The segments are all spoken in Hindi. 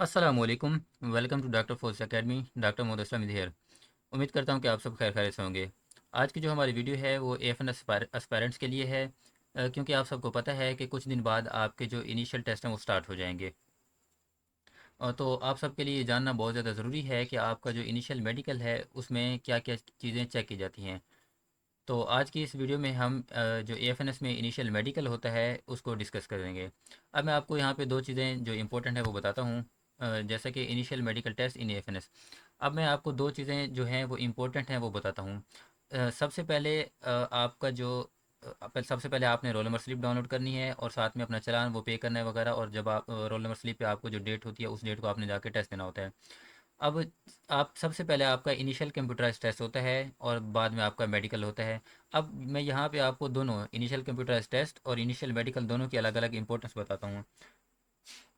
अस्सलामुअलैकुम। Welcome to doctor force academy. Doctor Mohammad Aslam here. उम्मीद करता हूँ कि आप सब खैर खैरियत से होंगे। आज की जो हमारी वीडियो है वो एफएन एस्पायरेंट्स के लिए है, क्योंकि आप सबको पता है कि कुछ दिन बाद आपके जो इनिशियल टेस्ट हैं वो स्टार्ट हो जाएंगे। तो आप सबके लिए ये जानना बहुत ज़्यादा ज़रूरी है कि आपका जो इनिशियल मेडिकल है उसमें क्या क्या चीज़ें चेक की जाती हैं। तो आज की इस वीडियो में हम जो एएफएनएस में इनिशियल मेडिकल होता है उसको डिस्कस करेंगे। अब मैं आपको यहाँ पे दो चीज़ें जो इम्पोर्टेंट है वो बताता हूँ, जैसे कि इनिशियल मेडिकल टेस्ट इन एएफएनएस। अब मैं आपको दो चीज़ें जो हैं वो इम्पोर्टेंट हैं वो बताता हूँ। सबसे पहले आपका जो सबसे पहले आपने रोल नंबर स्लिप डाउनलोड करनी है और साथ में अपना चालान वो पे करना है वगैरह, और जब आप रोल नंबर स्लिप पे आपको जो डेट होती है उस डेट को आपने जाके टेस्ट देना होता है। अब आप सबसे पहले आपका इनिशियल कंप्यूटराइज टेस्ट होता है और बाद में आपका मेडिकल होता है। अब मैं यहाँ पे आपको दोनों इनिशियल कंप्यूटराइज टेस्ट और इनिशियल मेडिकल दोनों की अलग अलग इंपॉर्टेंस बताता हूँ।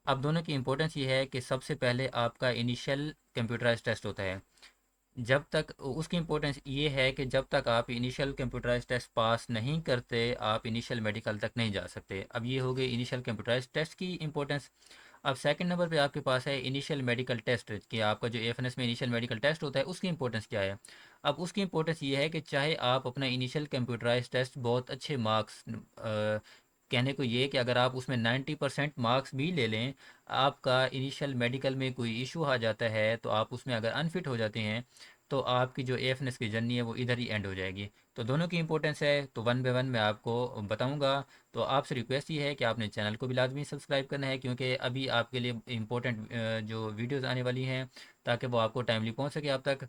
अब दोनों की इंपॉर्टेंस ये है कि सबसे पहले आपका इनिशियल कंप्यूटराइज टेस्ट होता है। जब तक उसकी इम्पोर्टेंस ये है कि जब तक आप इनिशियल कंप्यूटराइज टेस्ट पास नहीं करते आप इनिशियल मेडिकल तक नहीं जा सकते। अब ये हो गई इनिशियल कंप्यूटराइज टेस्ट की इम्पोर्टेंस। अब सेकंड नंबर पे आपके पास है इनिशियल मेडिकल टेस्ट, कि आपका जो एएफएनएस में इनिशियल मेडिकल टेस्ट होता है उसकी इंपॉर्टेंस क्या है। अब उसकी इंपॉर्टेंस ये है कि चाहे आप अपना इनिशियल कंप्यूटराइज टेस्ट बहुत अच्छे मार्क्स, कहने को ये कि अगर आप उसमें 90% मार्क्स भी ले लें, आपका इनिशियल मेडिकल में कोई इशू आ जाता है तो आप उसमें अगर अनफिट हो जाते हैं तो आपकी जो एएफएनएस की जर्नी है वो इधर ही एंड हो जाएगी। तो दोनों की इंपॉर्टेंस है, तो वन बाय वन मैं आपको बताऊंगा। तो आपसे रिक्वेस्ट ये है कि आपने चैनल को भी लाजमी सब्सक्राइब करना है, क्योंकि अभी आपके लिए इम्पोर्टेंट जो वीडियोस आने वाली हैं ताकि वो आपको टाइमली पहुंच सके आप तक।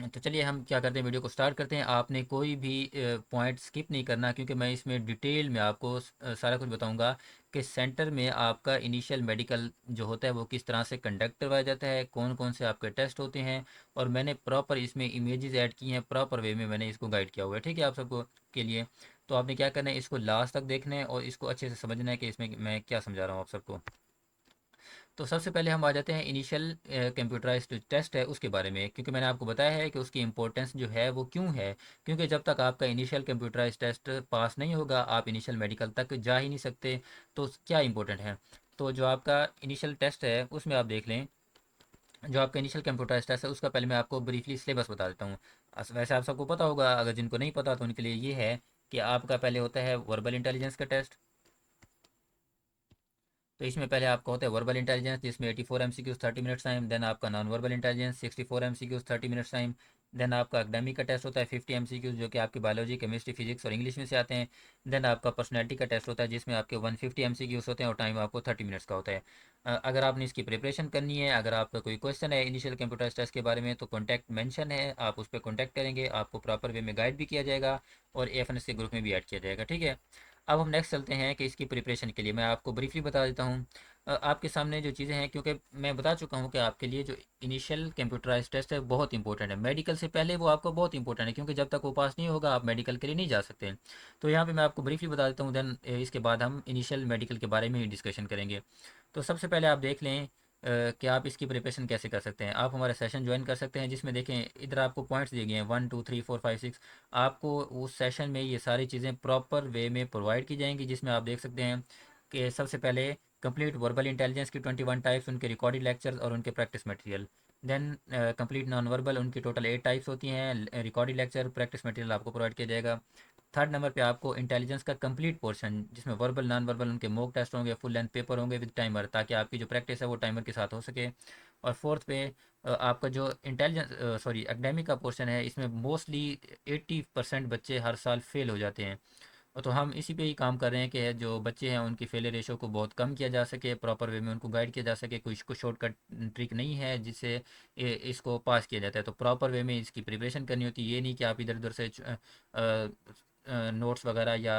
तो चलिए हम क्या करते हैं, वीडियो को स्टार्ट करते हैं। आपने कोई भी पॉइंट स्किप नहीं करना, क्योंकि मैं इसमें डिटेल में आपको सारा कुछ बताऊंगा कि सेंटर में आपका इनिशियल मेडिकल जो होता है वो किस तरह से कंडक्ट करवाया जाता है, कौन कौन से आपके टेस्ट होते हैं। और मैंने प्रॉपर इसमें इमेजेस ऐड की हैं, प्रॉपर वे में मैंने इसको गाइड किया हुआ है, ठीक है आप सबको के लिए। तो आपने क्या करना है, इसको लास्ट तक देखना है और इसको अच्छे से समझना है कि इसमें मैं क्या समझा रहा हूँ आप सबको। तो सबसे पहले हम आ जाते हैं इनिशियल कंप्यूटराइज्ड टेस्ट है उसके बारे में, क्योंकि मैंने आपको बताया है कि उसकी इंपॉर्टेंस जो है वो क्यों है। क्योंकि जब तक आपका इनिशियल कंप्यूटराइज्ड टेस्ट पास नहीं होगा आप इनिशियल मेडिकल तक जा ही नहीं सकते। तो क्या इंपॉर्टेंट है, तो जो आपका इनिशियल टेस्ट है उसमें आप देख लें। जो आपका इनिशियल कंप्यूटराइज्ड टेस्ट है उसका पहले मैं आपको ब्रीफली सिलेबस बता देता हूँ। वैसे आप सबको पता होगा, अगर जिनको नहीं पता तो उनके लिए ये है कि आपका पहले होता है वर्बल इंटेलिजेंस का टेस्ट। तो इसमें पहले आपका होता है वर्बल इंटेलिजेंस, जिसमें 84 एमसीक्यूज 30 मिनट्स टाइम। देन आपका non verbal intelligence 64 MCQs 30 minutes time. Then आपका एकेडमिक का टेस्ट होता है 50 एमसीक्यूज, जो कि आपकी बायोलॉजी केमिस्ट्री फिजिक्स और इंग्लिश में से आते हैं। देन आपका पर्सनैलिटी का टेस्ट होता है जिसमें आपके 150 एमसीक्यूज होते हैं और टाइम आपको 30 मिनट्स का होता है। अगर आपने इसकी प्रिपरेशन करनी है, अगर आपका कोई क्वेश्चन है इनिशियल कंप्यूटर टेस्ट के बारे में, तो कॉन्टैक्ट मेंशन है, आप उस पर कॉन्टैक्ट करेंगे, आपको प्रॉपर वे में गाइड भी किया जाएगा और एएफएनएस के ग्रुप में भी ऐड किया जाएगा, ठीक है। अब हम नेक्स्ट चलते हैं कि इसकी प्रिपरेशन के लिए मैं आपको ब्रीफली बता देता हूँ। आपके सामने जो चीज़ें हैं, क्योंकि मैं बता चुका हूँ कि आपके लिए जो इनिशियल कंप्यूटराइज टेस्ट है बहुत इंपॉर्टेंट है, मेडिकल से पहले वो आपको बहुत इंपॉर्टेंट है, क्योंकि जब तक वो पास नहीं होगा आप मेडिकल के लिए नहीं जा सकते। तो यहाँ पे मैं आपको ब्रीफली बता देता हूँ, देन इसके बाद हम इनिशियल मेडिकल के बारे में ही डिस्कशन करेंगे। तो सबसे पहले आप देख लें कि आप इसकी प्रिपरेशन कैसे कर सकते हैं। आप हमारा सेशन ज्वाइन कर सकते हैं, जिसमें देखें इधर आपको पॉइंट्स दिए गए हैं 1 2 3 4 5 6। आपको उस सेशन में ये सारी चीज़ें प्रॉपर वे में प्रोवाइड की जाएंगी, जिसमें आप देख सकते हैं कि सबसे पहले कंप्लीट वर्बल इंटेलिजेंस की 21 टाइप्स, उनके रिकॉर्डेड लेक्चर्स और उनके practice material. Then complete non verbal, उनकी टोटल 8 टाइप्स होती हैं, रिकॉर्डेड लेक्चर प्रैक्टिस मटेरियल आपको प्रोवाइड किया जाएगा। थर्ड नंबर पे आपको इंटेलिजेंस का कंप्लीट पोर्शन, जिसमें वर्बल नॉन वर्बल उनके मॉक टेस्ट होंगे, फुल लेंथ पेपर होंगे विद टाइमर, ताकि आपकी जो प्रैक्टिस है वो टाइमर के साथ हो सके। और फोर्थ पे आपका जो इंटेलिजेंस सॉरी एकेडमिक का पोर्शन है, इसमें मोस्टली 80% बच्चे हर साल फेल हो जाते हैं। तो हम इसी पे ही काम कर रहे हैं कि जो बच्चे हैं उनकी फेलियर रेशो को बहुत कम किया जा सके, प्रॉपर वे में उनको गाइड किया जा सके। कोई शॉर्टकट ट्रिक नहीं है जिससे इसको पास किया जाता है, तो प्रॉपर वे में इसकी प्रिपरेशन करनी होती है। ये नहीं कि आप इधर उधर से नोट्स वगैरह या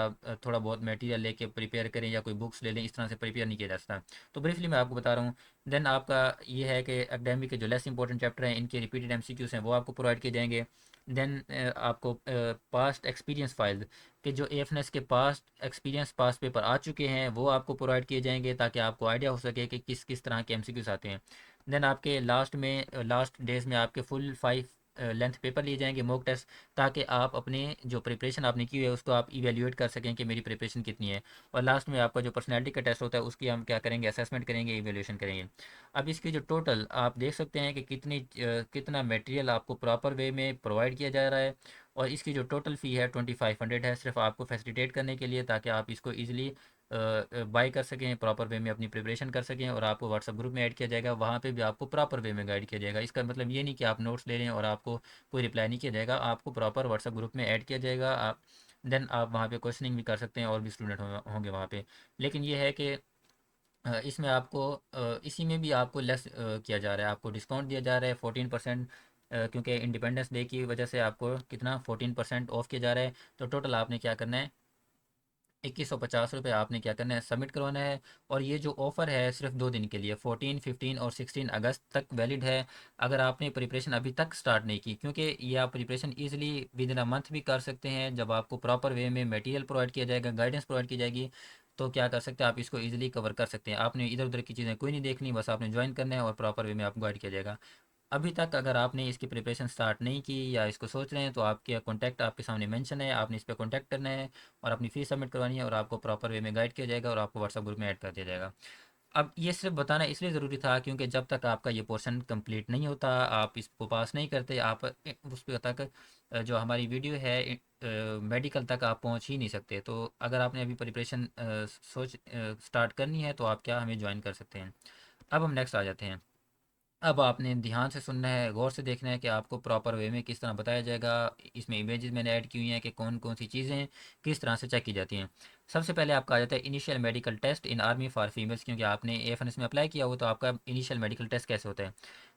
थोड़ा बहुत मटेरियल लेके प्रिपेयर करें या कोई बुक्स ले लें, इस तरह से प्रिपेयर नहीं किया जा सकता। तो ब्रीफली मैं आपको बता रहा हूँ। देन आपका ये है कि एकेडमिक के जो लेस इंपॉर्टेंट चैप्टर हैं इनके रिपीटेड एमसीक्यूज हैं वो आपको प्रोवाइड किए जाएंगे। देन आपको पास्ट एक्सपीरियंस फाइल कि जो एएफएनएस के पास एक्सपीरियंस पास पेपर आ चुके हैं वो आपको प्रोवाइड किए जाएंगे, ताकि आपको आइडिया हो सके कि किस किस तरह के एमसीक्यूज आते हैं। देन आपके लास्ट में लास्ट डेज में आपके फुल 5 लेंथ पेपर लिए जाएंगे, मॉक टेस्ट, ताकि आप अपने जो प्रिपरेशन आपने की है उसको आप इवेल्यूएट कर सकें कि मेरी प्रिपरेशन कितनी है। और लास्ट में आपका जो पर्सनैलिटी का टेस्ट होता है उसकी हम क्या करेंगे, असेसमेंट करेंगे, इवेल्यूशन करेंगे। अब इसकी जो टोटल आप देख सकते हैं कि कितना मटेरियल आपको प्रॉपर वे में प्रोवाइड किया जा रहा है। और इसकी जो टोटल फ़ी है 2500 है, सिर्फ आपको फैसिलिटेट करने के लिए, ताकि आप इसको ईजिली बाई कर सकें, प्रॉपर वे में अपनी प्रिपरेशन कर सकें। और आपको व्हाट्सअप ग्रुप में ऐड किया जाएगा, वहाँ पे भी आपको प्रॉपर वे में गाइड किया जाएगा। इसका मतलब ये नहीं कि आप नोट्स ले लें और आपको कोई रिप्लाई नहीं किया जाएगा, आपको प्रॉपर व्हाट्सअप ग्रुप में ऐड किया जाएगा। आप देन आप वहाँ पे क्वेश्चनिंग भी कर सकते हैं, और भी स्टूडेंट होंगे वहाँ पे। लेकिन ये है कि इसमें आपको इसी में भी आपको लेस किया जा रहा है, आपको डिस्काउंट दिया जा रहा है 14%। क्योंकि इंडिपेंडेंस डे की वजह से आपको कितना 14% ऑफ किया जा रहा है। तो टोटल आपने क्या करना है, 2150 रुपये आपने क्या करना है, सबमिट करवाना है। और ये जो ऑफ़र है सिर्फ 2 दिन के लिए, 14, 15 और 16 अगस्त तक वैलिड है। अगर आपने प्रिपरेशन अभी तक स्टार्ट नहीं की, क्योंकि ये आप preparation easily with in a month भी कर सकते हैं, जब आपको प्रॉपर वे में मटेरियल प्रोवाइड किया जाएगा, गाइडेंस प्रोवाइड की जाएगी, तो क्या कर सकते हैं आप, इसको ईजिली कवर कर सकते हैं। आपने इधर उधर की चीज़ें कोई नहीं देखनी, बस आपने ज्वाइन करना है और प्रॉपर वे में आपको गाइड किया जाएगा। अभी तक अगर आपने इसकी प्रिपरेशन स्टार्ट नहीं की या इसको सोच रहे हैं, तो आपके कॉन्टैक्ट आपके सामने मेंशन है, आपने इस पर कॉन्टैक्ट करना है और अपनी फ़ीस सबमिट करवानी है, और आपको प्रॉपर वे में गाइड किया जाएगा और आपको व्हाट्सएप ग्रुप में ऐड कर दिया जाएगा। अब ये सिर्फ बताना इसलिए ज़रूरी था क्योंकि जब तक आपका ये पोर्शन कंप्लीट नहीं होता, आप इसको पास नहीं करते, आप उस पर तक जो हमारी वीडियो है मेडिकल तक आप पहुंच ही नहीं सकते। तो अगर आपने अभी प्रिपरेशन सोच स्टार्ट करनी है, तो आप क्या हमें ज्वाइन कर सकते हैं। अब हम नेक्स्ट आ जाते हैं। अब आपने ध्यान से सुनना है, गौर से देखना है कि आपको प्रॉपर वे में किस तरह बताया जाएगा। इसमें इमेजेस मैंने ऐड की हुई हैं कि कौन कौन सी चीज़ें किस तरह से चेक की जाती हैं। सबसे पहले आपका आ जाता है initial medical test in army for females, क्योंकि आपने एएफएनएस में अप्लाई किया हो, तो आपका इनिशियल मेडिकल टेस्ट कैसे होता है।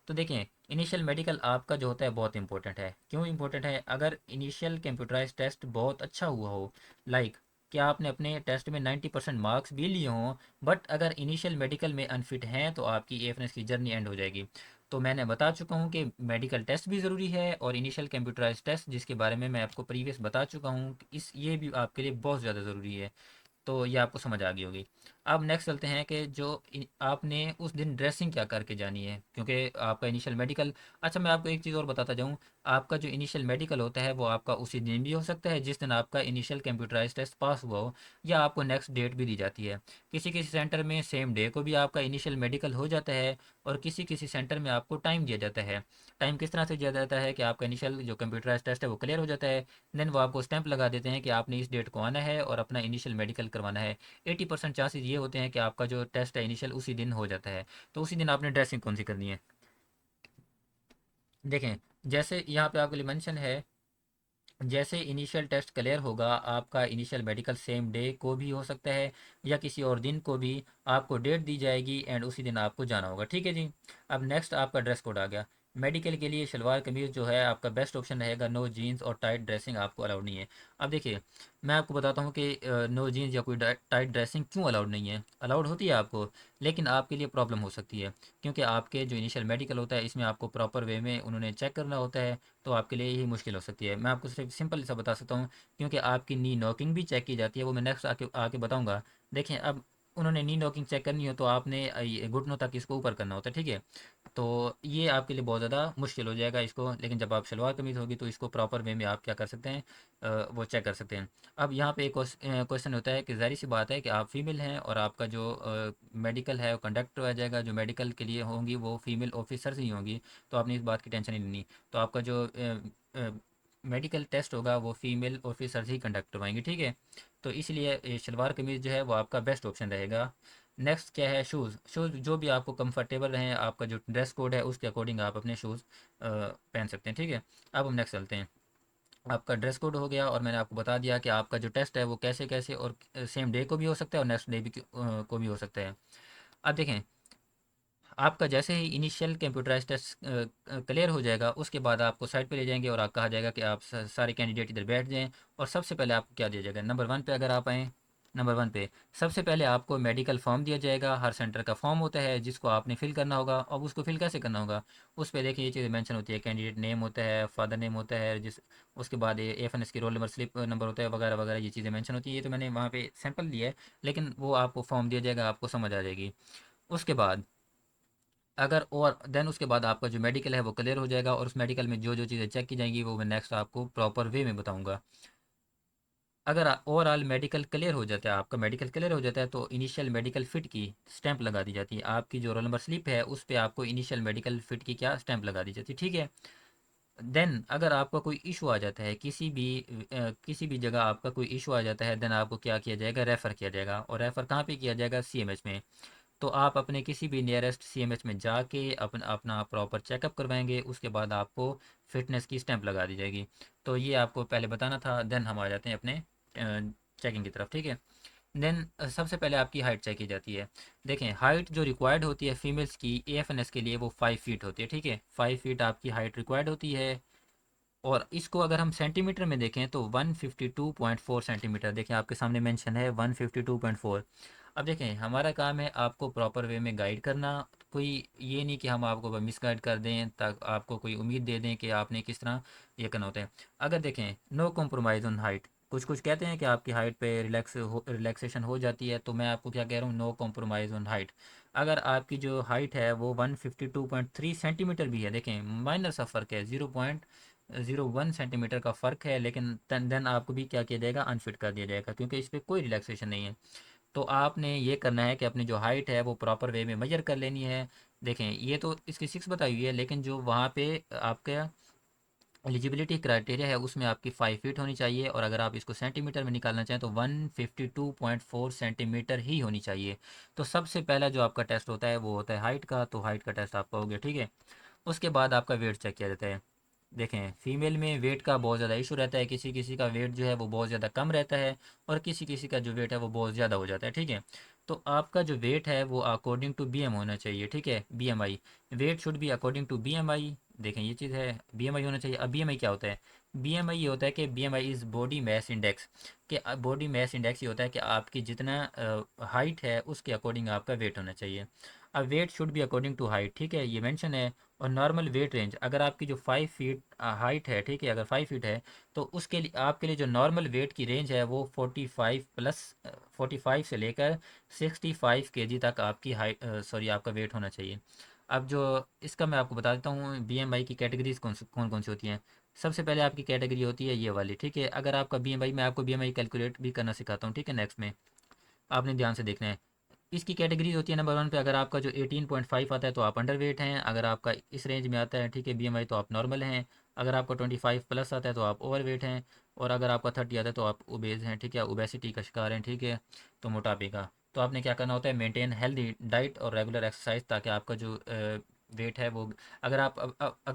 तो देखें, इनिशियल मेडिकल आपका जो होता है बहुत इंपॉर्टेंट है। क्यों इंपॉर्टेंट है, अगर इनिशियल कंप्यूटराइज टेस्ट बहुत अच्छा हुआ हो, लाइक कि आपने अपने टेस्ट में 90% मार्क्स भी लिए हों, बट अगर इनिशियल मेडिकल में अनफिट हैं, तो आपकी एएफएनएस की जर्नी एंड हो जाएगी। तो मैंने बता चुका हूँ कि मेडिकल टेस्ट भी ज़रूरी है, और इनिशियल कंप्यूटराइज टेस्ट जिसके बारे में मैं आपको प्रीवियस बता चुका हूँ, इस ये भी आपके लिए बहुत ज़्यादा ज़रूरी है। तो ये आपको समझ आ गई होगी। अब नेक्स्ट चलते हैं कि आपने उस दिन ड्रेसिंग क्या करके जानी है, क्योंकि आपका इनिशियल मेडिकल। अच्छा, मैं आपको एक चीज़ और बताता जाऊँ, आपका जो इनिशियल मेडिकल होता है वो आपका उसी दिन भी हो सकता है जिस दिन आपका इनिशियल कंप्यूटराइज टेस्ट पास हुआ हो, या आपको नेक्स्ट डेट भी दी जाती है। किसी किसी सेंटर में सेम डे को भी आपका इनिशियल मेडिकल हो जाता है, और किसी किसी सेंटर में आपको टाइम दिया जाता है। टाइम किस तरह से दिया जाता है कि आपका इनिशियल जो कंप्यूटराइज टेस्ट है वो क्लियर हो जाता है, देन वो आपको स्टैंप लगा देते हैं कि आपने इस डेट को आना है और अपना इनिशियल मेडिकल करवाना है। 80% चांसेस ये होते हैं कि आपका जो टेस्ट है इनिशियल उसी दिन हो जाता है। तो उसी दिन आपने ड्रेसिंग कौन सी करनी है, देखें। जैसे यहाँ पे आपके लिए मेंशन है, जैसे इनिशियल टेस्ट क्लियर होगा, आपका इनिशियल मेडिकल सेम डे को भी हो सकता है, या किसी और दिन को भी। आपको डेट दी जाएगी एंड उसी दिन आपको जाना होगा, ठीक है जी। अब नेक्स्ट आपका ड्रेस कोड आ गया। मेडिकल के लिए शलवार कमीज़ जो है आपका बेस्ट ऑप्शन रहेगा, नो जीन्स और टाइट ड्रेसिंग आपको अलाउड नहीं है। अब देखिए, मैं आपको बताता हूँ कि नो जीन्स या कोई टाइट ड्रेसिंग क्यों अलाउड नहीं है। अलाउड होती है आपको, लेकिन आपके लिए प्रॉब्लम हो सकती है, क्योंकि आपके जो इनिशियल मेडिकल होता है इसमें आपको प्रॉपर वे में उन्होंने चेक करना होता है। तो आपके लिए यही मुश्किल हो सकती है। मैं आपको सिर्फ सिंपल सा बता सकता हूँ, क्योंकि आपकी नी नॉकिंग भी चेक की जाती है, वो मैं नेक्स्ट आके आके बताऊँगा। देखें, अब उन्होंने नी नॉकिंग चेक करनी हो तो आपने ये घुटनों तक इसको ऊपर करना होता है, ठीक है। तो ये आपके लिए बहुत ज़्यादा मुश्किल हो जाएगा इसको, लेकिन जब आप शलवार कमीज़ होगी तो इसको प्रॉपर वे में आप क्या कर सकते हैं, वो चेक कर सकते हैं। अब यहाँ पे एक क्वेश्चन होता है कि ज़ाहिर सी बात है कि आप फीमेल हैं और आपका जो मेडिकल है वो कंडक्ट करवाया जाएगा, जो मेडिकल के लिए होंगी वो फीमेल ऑफिसर्स ही होंगी। तो आपने इस बात की टेंशन नहीं लेनी। तो आपका जो मेडिकल टेस्ट होगा वो फीमेल ऑफिसर्स ही कंडक्ट करवाएंगे, ठीक है। तो इसलिए ये शलवार कमीज़ जो है वो आपका बेस्ट ऑप्शन रहेगा। नेक्स्ट क्या है, शूज़। शूज़ जो भी आपको कंफर्टेबल रहें, आपका जो ड्रेस कोड है उसके अकॉर्डिंग आप अपने शूज़ पहन सकते हैं, ठीक है। अब हम नेक्स्ट चलते हैं। आपका ड्रेस कोड हो गया, और मैंने आपको बता दिया कि आपका जो टेस्ट है वो कैसे कैसे, और सेम डे को भी हो सकता है और नेक्स्ट डे भी को भी हो सकता है। अब देखें, आपका जैसे ही इनिशियल कंप्यूटराइज टेस्ट क्लियर हो जाएगा, उसके बाद आपको साइड पे ले जाएंगे और आप कहा जाएगा कि आप सारे कैंडिडेट इधर बैठ जाएं। और सबसे पहले आपको क्या दिया जाएगा, नंबर 1 पे अगर आप आएँ, नंबर 1 पे सबसे पहले आपको मेडिकल फॉर्म दिया जाएगा। हर सेंटर का फॉर्म होता है जिसको आपने फिल करना होगा। अब उसको फिल कैसे करना होगा, उस पे देखिए ये चीज़ें मेंशन होती है, कैंडिडेट नेम होता है, फादर नेम होता है, जिस उसके बाद ये एफएनएस की रोल नंबर, स्लिप नंबर होता है, वगैरह वगैरह, ये चीज़ें मेंशन होती है। ये तो मैंने वहाँ पे सैंपल लिया है, लेकिन वो आपको फॉर्म दिया जाएगा, आपको समझ आ जाएगी। उसके बाद अगर और देन उसके बाद आपका जो मेडिकल है वो क्लियर हो जाएगा, और उस मेडिकल में जो जो चीज़ें चेक की जाएंगी वो मैं नेक्स्ट आपको प्रॉपर वे में बताऊंगा। अगर ओवरऑल मेडिकल क्लियर हो जाता है, आपका मेडिकल क्लियर हो जाता है, तो इनिशियल मेडिकल फ़िट की स्टैंप लगा दी जाती है। आपकी जो रोल नंबर स्लिप है उस पे आपको इनिशियल मेडिकल फ़िट की क्या स्टैंप लगा दी जाती है, ठीक है। देन अगर आपका कोई इशू आ जाता है किसी भी जगह आपका कोई इशू आ जाता है, देन आपको क्या किया जाएगा, रेफ़र किया जाएगा। और रेफ़र कहाँ पे किया जाएगा, सीएमएच में। तो आप अपने किसी भी नियरेस्ट सीएमएच में जाके अपना अपना प्रॉपर चेकअप करवाएंगे, उसके बाद आपको फिटनेस की स्टैंप लगा दी जाएगी। तो ये आपको पहले बताना था। देन हम आ जाते हैं अपने चेकिंग की तरफ, ठीक है। देन सबसे पहले आपकी हाइट चेक की जाती है। देखें, हाइट जो रिक्वायर्ड होती है फीमेल्स की एएफएनएस के लिए वो 5 फीट होती है, ठीक है। 5 फीट आपकी हाइट रिक्वायर्ड होती है। और इसको अगर हम सेंटीमीटर में देखें तो 152.4 सेंटीमीटर, देखें आपके सामने मेंशन है 152.4। अब देखें, हमारा काम है आपको प्रॉपर वे में गाइड करना। कोई ये नहीं कि हम आपको मिस गाइड कर दें, तक आपको कोई उम्मीद दे दें कि आपने किस तरह ये करना होता है। अगर देखें, नो कॉम्प्रोमाइज़ ऑन हाइट, कुछ कुछ कहते हैं कि आपकी हाइट पे रिलैक्सेशन हो जाती है, तो मैं आपको क्या कह रहा हूँ, नो कॉम्प्रोमाइज़ ऑन हाइट। अगर आपकी जो हाइट है वो 152.3 सेंटीमीटर भी है, देखें माइनर सा फ़र्क है, 0.01 सेंटीमीटर का फ़र्क है, लेकिन देन आपको भी क्या किया जाएगा, अनफिट कर दिया जाएगा, क्योंकि इस पर कोई रिलैक्सेशन नहीं है। तो आपने ये करना है कि अपनी जो हाइट है वो प्रॉपर वे में मेजर कर लेनी है। देखें, ये तो इसकी 6 बताई हुई है, लेकिन जो वहाँ पे आपका एलिजिबिलिटी क्राइटेरिया है उसमें आपकी 5 फीट होनी चाहिए, और अगर आप इसको सेंटीमीटर में निकालना चाहें तो 152.4 सेंटीमीटर ही होनी चाहिए। तो सबसे पहला जो आपका टेस्ट होता है वो होता है हाइट का, तो हाइट का टेस्ट आपका हो गया, ठीक है। उसके बाद आपका वेट चेक किया जाता है। देखें, फीमेल में वेट का बहुत ज़्यादा इशू रहता है, किसी किसी का वेट जो है वो बहुत ज़्यादा कम रहता है, और किसी किसी का जो वेट है वो बहुत ज़्यादा हो जाता है, ठीक है। तो आपका जो वेट है वो अकॉर्डिंग टू बीएम होना चाहिए, ठीक है, BMI. Weight should be according to BMI. देखें, ये चीज़ है, बीएमआई होना चाहिए। अब बीएमआई क्या होता है, बीएमआई ये होता है कि BMI is body mass index. कि बॉडी मैस इंडेक्स ये होता है कि आपकी जितना हाइट है उसके अकॉर्डिंग आपका वेट होना चाहिए। अब weight should be according to height, ठीक है, ये मेंशन है। और नॉर्मल वेट रेंज, अगर आपकी जो 5 फीट हाइट है, ठीक है, अगर 5 फीट है, तो उसके लिए आपके लिए जो नॉर्मल वेट की रेंज है वो 45 से लेकर 65 kg तक आपकी हाइट, सॉरी, आपका वेट होना चाहिए। अब जो इसका मैं आपको बता देता हूँ बीएमआई की कैटेगरीज कौन कौन सी होती हैं। सबसे पहले आपकी कैटेगरी होती है ये वाली, ठीक है। अगर आपका बीएमआई, मैं आपको बीएमआई कैलकुलेट भी करना सिखाता हूँ, ठीक है, नेक्स्ट में। आपने ध्यान से देखना है। इसकी कैटेगरीज होती है, नंबर 1 पे अगर आपका जो 18.5 आता है तो आप अंडर वेट हैं। अगर आपका इस रेंज में आता है, ठीक है, बीएमआई, तो आप नॉर्मल हैं। अगर आपका 25 प्लस आता है तो आप ओवर वेट हैं। और अगर आपका 30 आता है तो आप ओबेज हैं, ठीक है, ओबेसिटी का शिकार हैं, ठीक है, तो मोटापे का। तो आपने क्या करना होता है, मेंटेन हेल्दी डाइट और रेगुलर एक्सरसाइज, ताकि आपका जो वेट है वो, अगर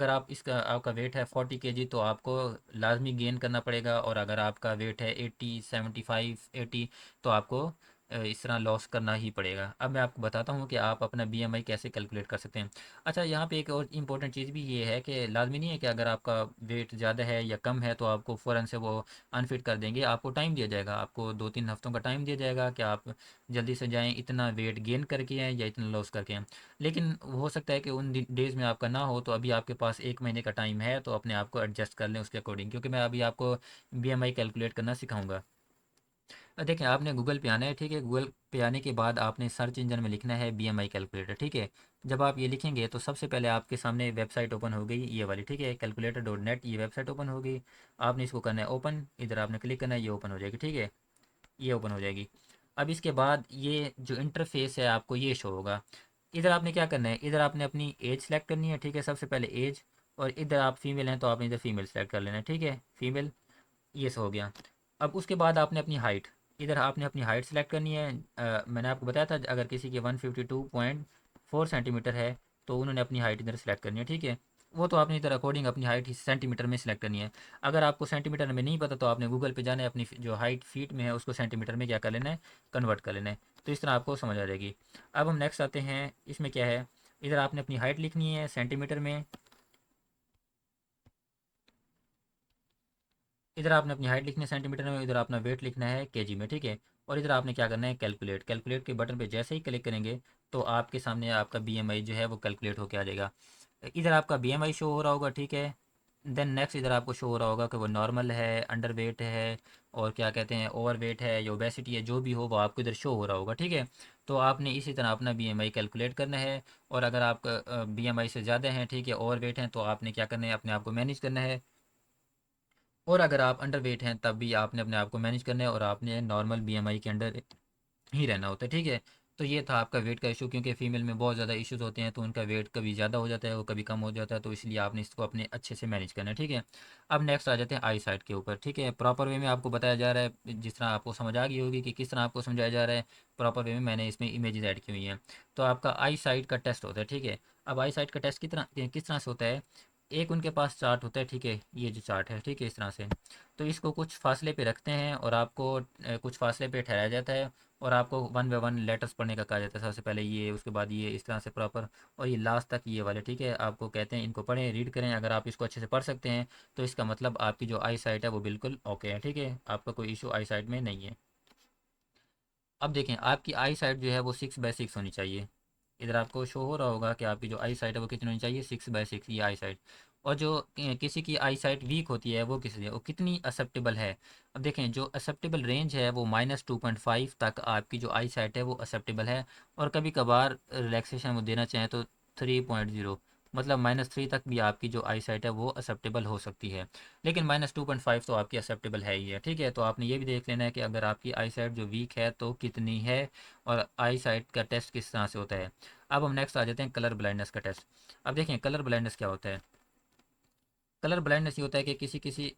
आप इसका आपका वेट है 40 kg, तो आपको लाजमी गेन करना पड़ेगा। और अगर आपका वेट है 80, 75, 80, तो आपको इस तरह लॉस करना ही पड़ेगा। अब मैं आपको बताता हूँ कि आप अपना बीएमआई कैसे कैलकुलेट कर सकते हैं। अच्छा, यहाँ पे एक और इम्पोर्टेंट चीज़ भी ये है कि लाजमी नहीं है कि अगर आपका वेट ज़्यादा है या कम है तो आपको फ़ौरन से वो अनफिट कर देंगे। आपको टाइम दिया जाएगा, आपको 2-3 हफ्तों का टाइम दिया जाएगा कि आप जल्दी से जाएँ, इतना वेट गेन करके आएँ या इतना लॉस करके आएँ। लेकिन हो सकता है कि उन डेज़ में आपका ना हो, तो अभी आपके पास 1 महीने का टाइम है, तो अपने आप को एडजस्ट कर लें उसके अकॉर्डिंग, क्योंकि मैं अभी आपको बीएमआई कैलकुलेट करना सिखाऊंगा। देखिए, आपने गूगल पे आना है, ठीक है। गूगल पे आने के बाद आपने सर्च इंजन में लिखना है बीएमआई कैलकुलेटर, ठीक है। जब आप ये लिखेंगे तो सबसे पहले आपके सामने वेबसाइट ओपन हो गई, ये वाली, ठीक है, calculator.net, ये वेबसाइट ओपन हो गई। आपने इसको करना है ओपन, इधर आपने क्लिक करना है, ये ओपन हो जाएगी, ठीक है, ये ओपन हो जाएगी। अब इसके बाद ये जो इंटरफेस है आपको ये शो होगा। इधर आपने क्या करना है, इधर आपने अपनी एज सेलेक्ट करनी है, ठीक है, सबसे पहले एज। और इधर आप फीमेल हैं तो आपने इधर फीमेल सेलेक्ट कर लेना है, ठीक है, फीमेल, ये सो हो गया। अब उसके बाद आपने अपनी हाइट, इधर आपने अपनी हाइट सेलेक्ट करनी है। मैंने आपको बताया था अगर किसी की 152.4 सेंटीमीटर है तो उन्होंने अपनी हाइट इधर सेलेक्ट करनी है, ठीक है। वो तो आपने इधर अकॉर्डिंग अपनी हाइट सेंटीमीटर में सेलेक्ट करनी है। अगर आपको सेंटीमीटर में नहीं पता तो आपने गूगल पे जाना है, अपनी जो हाइट फीट में है उसको सेंटीमीटर में क्या कर लेना है, कन्वर्ट कर लेना है। तो इस तरह आपको समझ आ जाएगी। अब हम नेक्स्ट आते हैं, इसमें क्या है, इधर आपने अपनी हाइट लिखनी है सेंटीमीटर में, इधर आपने अपनी हाइट लिखनी है सेंटीमीटर में, इधर अपना वेट लिखना है केजी में, ठीक है। और इधर आपने क्या करना है, कैलकुलेट, कैलकुलेट के बटन पे जैसे ही क्लिक करेंगे तो आपके सामने आपका बीएमआई जो है वो कैलकुलेट होकर आ जाएगा। इधर आपका बीएमआई शो हो रहा होगा, ठीक है। देन नेक्स्ट इधर आपको शो हो रहा होगा कि वो नॉर्मल है, अंडर वेट है, और क्या कहते हैं, ओवर वेट है या ओबेसिटी है, जो भी हो वो आपको इधर शो हो रहा होगा, ठीक है। तो आपने इसी तरह अपना बीएमआई कैलकुलेट करना है। और अगर आपका बीएमआई से ज़्यादा है, ठीक है, ओवर वेट हैं, तो आपने क्या करना है, अपने आप को मैनेज करना है। और अगर आप अंडर वेट हैं तब भी आपने अपने आप को मैनेज करना है और आपने नॉर्मल बीएमआई के अंडर ही रहना होता है, ठीक है। तो ये था आपका वेट का इशू, क्योंकि फीमेल में बहुत ज़्यादा इश्यूज होते हैं, तो उनका वेट कभी ज़्यादा हो जाता है और कभी कम हो जाता है, तो इसलिए आपने इसको अपने अच्छे से मैनेज करना है, ठीक है। अब नेक्स्ट आ जाते हैं आई साइट के ऊपर, ठीक है। प्रॉपर वे में आपको बताया जा रहा है, जिस तरह आपको समझ आ गई होगी कि किस तरह आपको समझाया जा रहा है, प्रॉपर वे में मैंने इसमें इमेजेस ऐड की हुई हैं। तो आपका आई साइट का टेस्ट होता है, ठीक है। अब आई साइट का टेस्ट किस तरह से होता है, एक उनके पास चार्ट होता है, ठीक है, ये जो चार्ट है, ठीक है, इस तरह से। तो इसको कुछ फासले पे रखते हैं और आपको कुछ फासले पे ठहराया जाता है, और आपको वन बाय वन लेटर्स पढ़ने का कहा जाता है। सबसे पहले ये, उसके बाद ये, इस तरह से प्रॉपर, और ये लास्ट तक ये वाले, ठीक है। आपको कहते हैं इनको पढ़ें, रीड करें। अगर आप इसको अच्छे से पढ़ सकते हैं तो इसका मतलब आपकी जो आई साइट है वो बिल्कुल ओके है, ठीक है, आपका कोई इशू आई साइट में नहीं है। अब देखें, आपकी आई साइट जो है वो 6/6 होनी चाहिए। इधर आपको शो हो रहा होगा कि आपकी जो आई साइट है वो कितनी होनी चाहिए, 6/6, ये आई साइट। और जो किसी की आई साइट वीक होती है वो किसी वो कितनी एक्सेप्टेबल है। अब देखें, जो एक्सेप्टेबल रेंज है वो -2.5 तक आपकी जो आई साइट है वो एक्सेप्टेबल है। और कभी कभार रिलैक्सेशन वो देना चाहें तो 3.0, मतलब -3 तक भी आपकी जो आई साइट है वो एक्सेप्टेबल हो सकती है। लेकिन -2.5 तो आपकी एक्सेप्टेबल है ही है, ठीक है। तो आपने ये भी देख लेना है कि अगर आपकी आई साइट जो वीक है तो कितनी है, और आई साइट का टेस्ट किस तरह से होता है। अब हम नेक्स्ट आ जाते हैं कलर ब्लाइंडनेस का टेस्ट। अब देखें, कलर ब्लाइंडनेस क्या होता है। कलर ब्लाइंडनेस ये होता है कि किसी किसी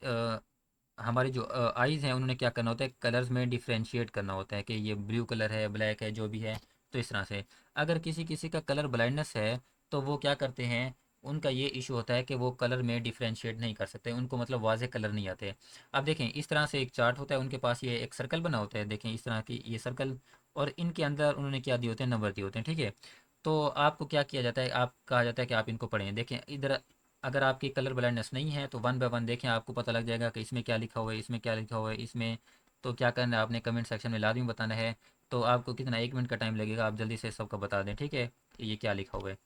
हमारी जो आइज़ हैं उन्होंने क्या करना होता है, कलर्स में डिफ्रेंशिएट करना होता है कि ये ब्लू कलर है, ब्लैक है, जो भी है। तो इस तरह से अगर किसी किसी का कलर ब्लाइंडनेस है तो वो क्या करते हैं, उनका ये इशू होता है कि वो कलर में डिफ्रेंशिएट नहीं कर सकते, उनको मतलब वाज़े कलर नहीं आते। अब देखें, इस तरह से एक चार्ट होता है उनके पास, ये एक सर्कल बना होता है, देखें इस तरह की ये सर्कल, और इनके अंदर उन्होंने क्या दिए होते हैं, नंबर दिए होते हैं, ठीक है। तो आपको क्या किया जाता है, आप कहा जाता है कि आप इनको पढ़ें। देखें इधर, अगर आपकी कलर ब्लाइंडनेस नहीं है तो वन बाय वन देखें, आपको पता लग जाएगा कि इसमें क्या लिखा हुआ है, इसमें क्या लिखा हुआ है, इसमें। तो क्या करना है, आपने कमेंट सेक्शन में लाजमी बताना है। तो आपको कितना, 1 मिनट का टाइम लगेगा, आप जल्दी से सबका बता दें, ठीक है, कि ये क्या लिखा हुआ है।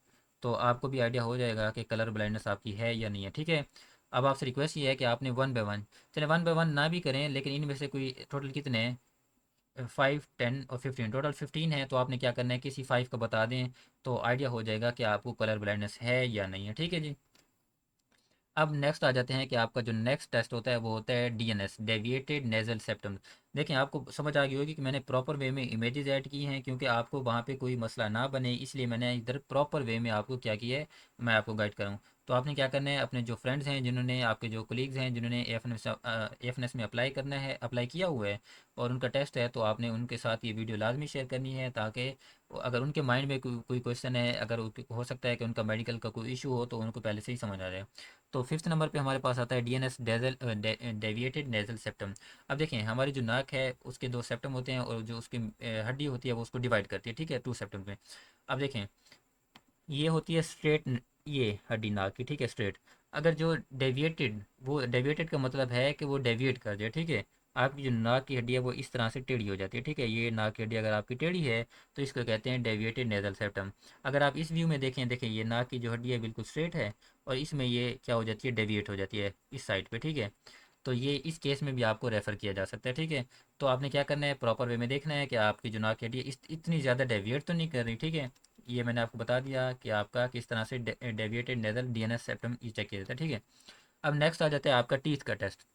तो आपको भी आइडिया हो जाएगा कि कलर ब्लाइंडनेस आपकी है या नहीं है, ठीक है। अब आपसे रिक्वेस्ट ये है कि आपने वन बाय वन, चले वन बाय वन ना भी करें, लेकिन इनमें से कोई टोटल कितने हैं, 5, 10 और 15, टोटल 15 है, तो आपने क्या करना है, किसी 5 का बता दें, तो आइडिया हो जाएगा कि आपको कलर ब्लाइंडनेस है या नहीं है, ठीक है जी। अब नेक्स्ट आ जाते हैं कि आपका जो नेक्स्ट टेस्ट होता है वो होता है डीएनएस, डेविएटेड नेजल सेप्टम। देखें, आपको समझ आ गई होगी कि मैंने प्रॉपर वे में इमेजेस ऐड की हैं, क्योंकि आपको वहाँ पे कोई मसला ना बने, इसलिए मैंने इधर प्रॉपर वे में आपको क्या किया है, मैं आपको गाइड करूँ। तो आपने क्या करना है, अपने जो फ्रेंड्स हैं, जिन्होंने, आपके जो कोलीग्स हैं जिन्होंने एफ एन एस में अप्लाई करना है, अप्लाई किया हुआ है, और उनका टेस्ट है, तो आपने उनके साथ ये वीडियो लाजमी शेयर करनी है, ताकि अगर उनके माइंड में कोई क्वेश्चन है, अगर हो सकता है कि उनका मेडिकल का कोई इशू हो, तो उनको पहले से ही समझ आ जाए। तो फिफ्थ नंबर पे हमारे पास आता है डीएनएस, डेविएटेड नेजल सेप्टम। अब देखें, हमारी जो नाक है उसके 2 सेप्टम होते हैं, और जो उसकी हड्डी होती है वो उसको डिवाइड करती है, ठीक है, 2 सेप्टम में। अब देखें, ये होती है स्ट्रेट, ये हड्डी नाक की, ठीक है, स्ट्रेट। अगर जो डेविएटेड, वो डेविएटेड का मतलब है कि वो डेविएट कर जाए, ठीक है। आपकी जो नाक की हड्डी है वो इस तरह से टेढ़ी हो जाती है, ठीक है, ये नाक की हड्डी अगर आपकी टेढ़ी है तो इसको कहते हैं डेविएटेड नेजल सेप्टम। अगर आप इस व्यू में देखें, देखें ये नाक की जो हड्डी है बिल्कुल स्ट्रेट है, और इसमें ये क्या हो जाती है, डेविएट हो जाती है इस साइड पे, ठीक है। तो ये इस केस में भी आपको रेफ़र किया जा सकता है, ठीक है। तो आपने क्या करना है, प्रॉपर वे में देखना है कि आपकी जो नाक की हड्डी है इतनी ज़्यादा डेविएट तो नहीं कर रही, ठीक है। ये मैंने आपको बता दिया कि आपका किस तरह से डेविएटेड नेजल डीएनएस सेप्टम ये चेक किया जाता है, ठीक है। अब नेक्स्ट आ जाता है आपका टीथ का टेस्ट।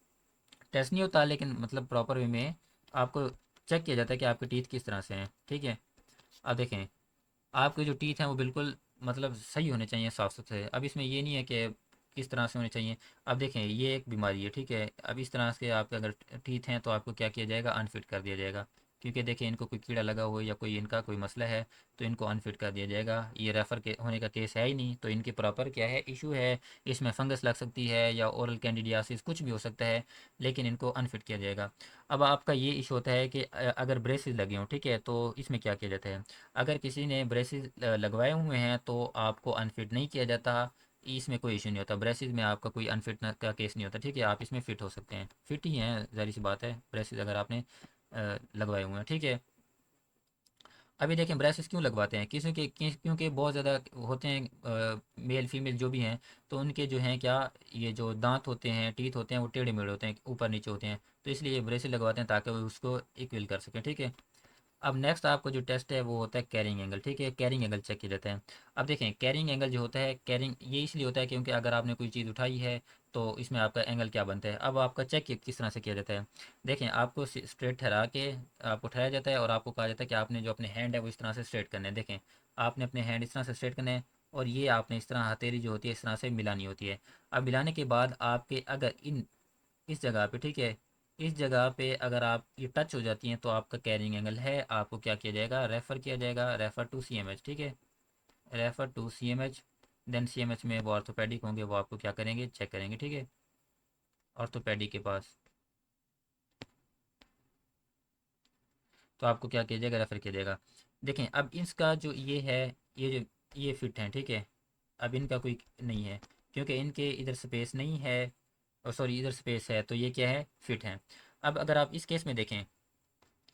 टेस्ट नहीं होता, लेकिन मतलब प्रॉपर वे में आपको चेक किया जाता है कि आपके टीथ किस तरह से हैं, ठीक है। अब देखें, आपके जो टीथ हैं वो बिल्कुल मतलब सही होने चाहिए, साफ़ सुथरे। अब इसमें ये नहीं है कि किस तरह से होने चाहिए। अब देखें, ये एक बीमारी है, ठीक है। अब इस तरह से आपके अगर टीथ हैं तो आपको क्या किया जाएगा, अनफिट कर दिया जाएगा, क्योंकि देखिए इनको कोई कीड़ा लगा हो या कोई इनका कोई मसला है, तो इनको अनफिट कर दिया जाएगा। ये रेफ़र के होने का केस है ही नहीं, तो इनके प्रॉपर क्या है, इशू है, इसमें फंगस लग सकती है या ओरल कैंडिडियासिस, कुछ भी हो सकता है, लेकिन इनको अनफिट किया जाएगा। अब आपका ये इशू होता है कि अगर ब्रेसेस लगे हों, ठीक है, तो इसमें क्या किया जाता है। अगर किसी ने ब्रेसेस लगवाए हुए हैं तो आपको अनफिट नहीं किया जाता, इसमें कोई इशू नहीं होता, ब्रेसेस में आपका कोई अनफिट का केस नहीं होता, ठीक है। आप इसमें फ़िट हो सकते हैं, फ़िट ही हैं, ज़ाहिर सी बात है, ब्रेसेस अगर आपने लगवाए हुए हैं, ठीक है। अभी देखें, ब्रेसेस क्यों लगवाते हैं, किसी के क्योंकि बहुत ज़्यादा होते हैं, मेल फीमेल जो भी हैं, तो उनके जो हैं क्या, ये जो दांत होते हैं, टीथ होते हैं, वो टेढ़े मेढ़े होते हैं, ऊपर नीचे होते हैं, तो इसलिए ये ब्रेसेस लगवाते हैं ताकि वो उसको इक्वल कर सकें, ठीक है। अब नेक्स्ट आपको जो टेस्ट है वो होता है कैरिंग एंगल, ठीक है, कैरिंग एंगल चेक किया जाता है। अब देखें कैरिंग एंगल जो होता है, कैरिंग ये इसलिए होता है क्योंकि अगर आपने कोई चीज़ उठाई है तो इसमें आपका एंगल क्या बनता है। अब आपका चेक किस तरह से किया जाता है, देखें आपको स्ट्रेट ठहरा के आपको ठहराया जाता है और आपको कहा जाता है कि आपने जो अपने हैंड है वो इस तरह से स्ट्रेट करने हैं। देखें आपने अपने हैंड इस तरह से स्ट्रेट करने हैं और ये आपने इस तरह हथेली जो होती है इस तरह से मिलानी होती है। अब मिलाने के बाद आपके अगर इन इस जगह पे, ठीक है, इस जगह पे अगर आप ये टच हो जाती हैं तो आपका कैरिंग एंगल है। आपको क्या किया जाएगा, रेफ़र किया जाएगा, refer to C M H, ठीक है, refer to C M H. Then C M H में वो ऑर्थोपेडिक होंगे, वो आपको क्या करेंगे, चेक करेंगे, ठीक है, ऑर्थोपेडिक के पास। तो आपको क्या किया जाएगा, रेफ़र किया जाएगा। देखें अब इसका जो ये है, ये जो ये फिट है, ठीक है, अब इनका कोई नहीं है क्योंकि इनके इधर स्पेस नहीं है, और सॉरी इधर स्पेस है, तो ये क्या है, फिट है। अब अगर आप इस केस में देखें,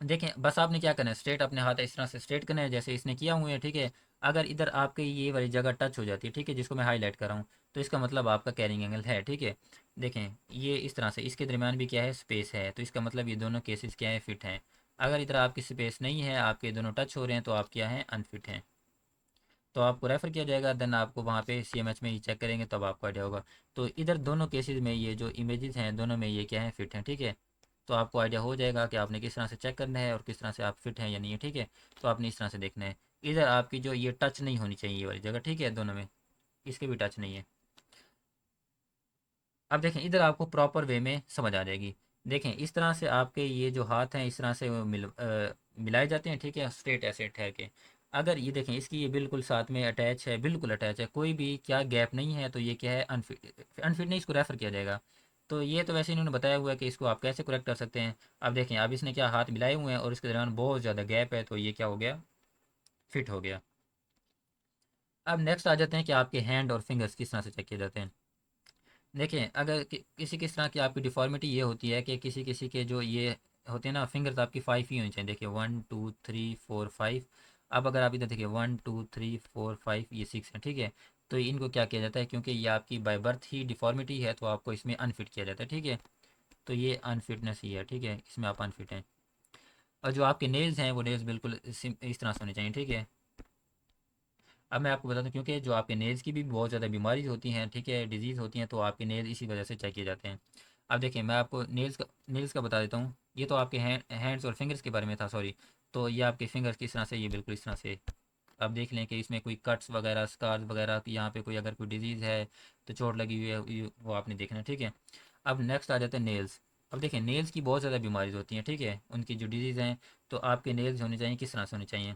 देखें बस आपने क्या करना है, स्ट्रेट अपने हाथ इस तरह से स्ट्रेट करना है जैसे इसने किया हुआ है, ठीक है। अगर इधर आपके ये वाली जगह टच हो जाती है, ठीक है, जिसको मैं हाईलाइट कर रहा हूँ, तो इसका मतलब आपका कैरिंग एंगल है, ठीक है। देखें ये इस तरह से इसके दरमियान भी क्या है, स्पेस है, तो इसका मतलब ये दोनों केसेस क्या है, फिट हैं। अगर इधर आपकी स्पेस नहीं है, आपके दोनों टच हो रहे हैं, तो आप क्या हैं, अनफिट हैं। तो आपको रेफ़र किया जाएगा, देन आपको वहाँ पे सीएमएच में ही चेक करेंगे तब आपको आइडिया होगा। तो इधर दोनों केसेस में ये जो इमेजेस हैं दोनों में ये क्या है, फिट हैं, ठीक है। तो आपको आइडिया हो जाएगा कि आपने किस तरह से चेक करना है और किस तरह से आप फिट हैं या नहीं है, ठीक है। तो आपने इस तरह से देखना है, इधर आपकी जो ये टच नहीं होनी चाहिए ये वाली जगह, ठीक है, दोनों में इसके भी टच नहीं है। अब देखें इधर आपको प्रॉपर वे में समझ आ जाएगी। देखें इस तरह से आपके ये जो हाथ हैं इस तरह से वो मिलाए जाते हैं, ठीक है, स्ट्रेट ऐसे ठहर के। अगर ये देखें इसकी ये बिल्कुल साथ में अटैच है, बिल्कुल अटैच है, कोई भी क्या गैप नहीं है, तो ये क्या है, अनफिट, अनफिट नहीं, इसको रेफ़र किया जाएगा। तो ये तो वैसे इन्होंने बताया हुआ है कि इसको आप कैसे करेक्ट कर सकते हैं। अब देखें अब इसने क्या हाथ मिलाए हुए हैं और इसके दरमियान बहुत ज़्यादा गैप है, तो ये क्या हो गया, फिट हो गया। अब नेक्स्ट आ जाते हैं कि आपके हैंड और फिंगर्स किस तरह से चेक किए जाते हैं। देखें अगर किसी किस तरह की आपकी डिफ़ॉर्मिटी ये होती है कि किसी किसी के जो ये होते हैं ना, फिंगर्स आपकी 5 ही होनी चाहिए। देखिए 1 2 3 4 5। अब अगर आप इधर देखिए 1 2 3 4 5, ये 6 हैं, ठीक है। तो इनको क्या किया जाता है, क्योंकि ये आपकी बाय बर्थ ही डिफ़ॉर्मिटी है, तो आपको इसमें अनफिट किया जाता है, ठीक है। तो ये अनफिटनेस ही है, ठीक है, इसमें आप अनफिट हैं। और जो आपके नेल्स हैं वो नेल्स बिल्कुल इस तरह से होने चाहिए, ठीक है। अब मैं आपको बताता हूँ, क्योंकि जो आपके नेल्स की भी बहुत ज़्यादा बीमारी होती हैं, ठीक है, डिजीज़ होती हैं, तो आपके नेल इसी वजह से चेक किए जाते हैं। अब देखिए मैं आपको नेल्स का बता देता हूँ। ये तो आपके हैंड्स और फिंगर्स के बारे में था, सॉरी। तो ये आपके फिंगर्स किस तरह से, ये बिल्कुल इस तरह से आप देख लें कि इसमें कोई कट्स वगैरह, स्कार्स वगैरह, यहाँ पे कोई अगर कोई डिजीज़ है तो चोट लगी हुई है, वो आपने देखना है, ठीक है। अब नेक्स्ट आ जाते हैं नेल्स। अब देखिए नेल्स की बहुत ज़्यादा बीमारी होती हैं, ठीक है, उनकी जो डिजीज़ हैं, तो आपके नेल्स होने चाहिए किस तरह से होने चाहिए।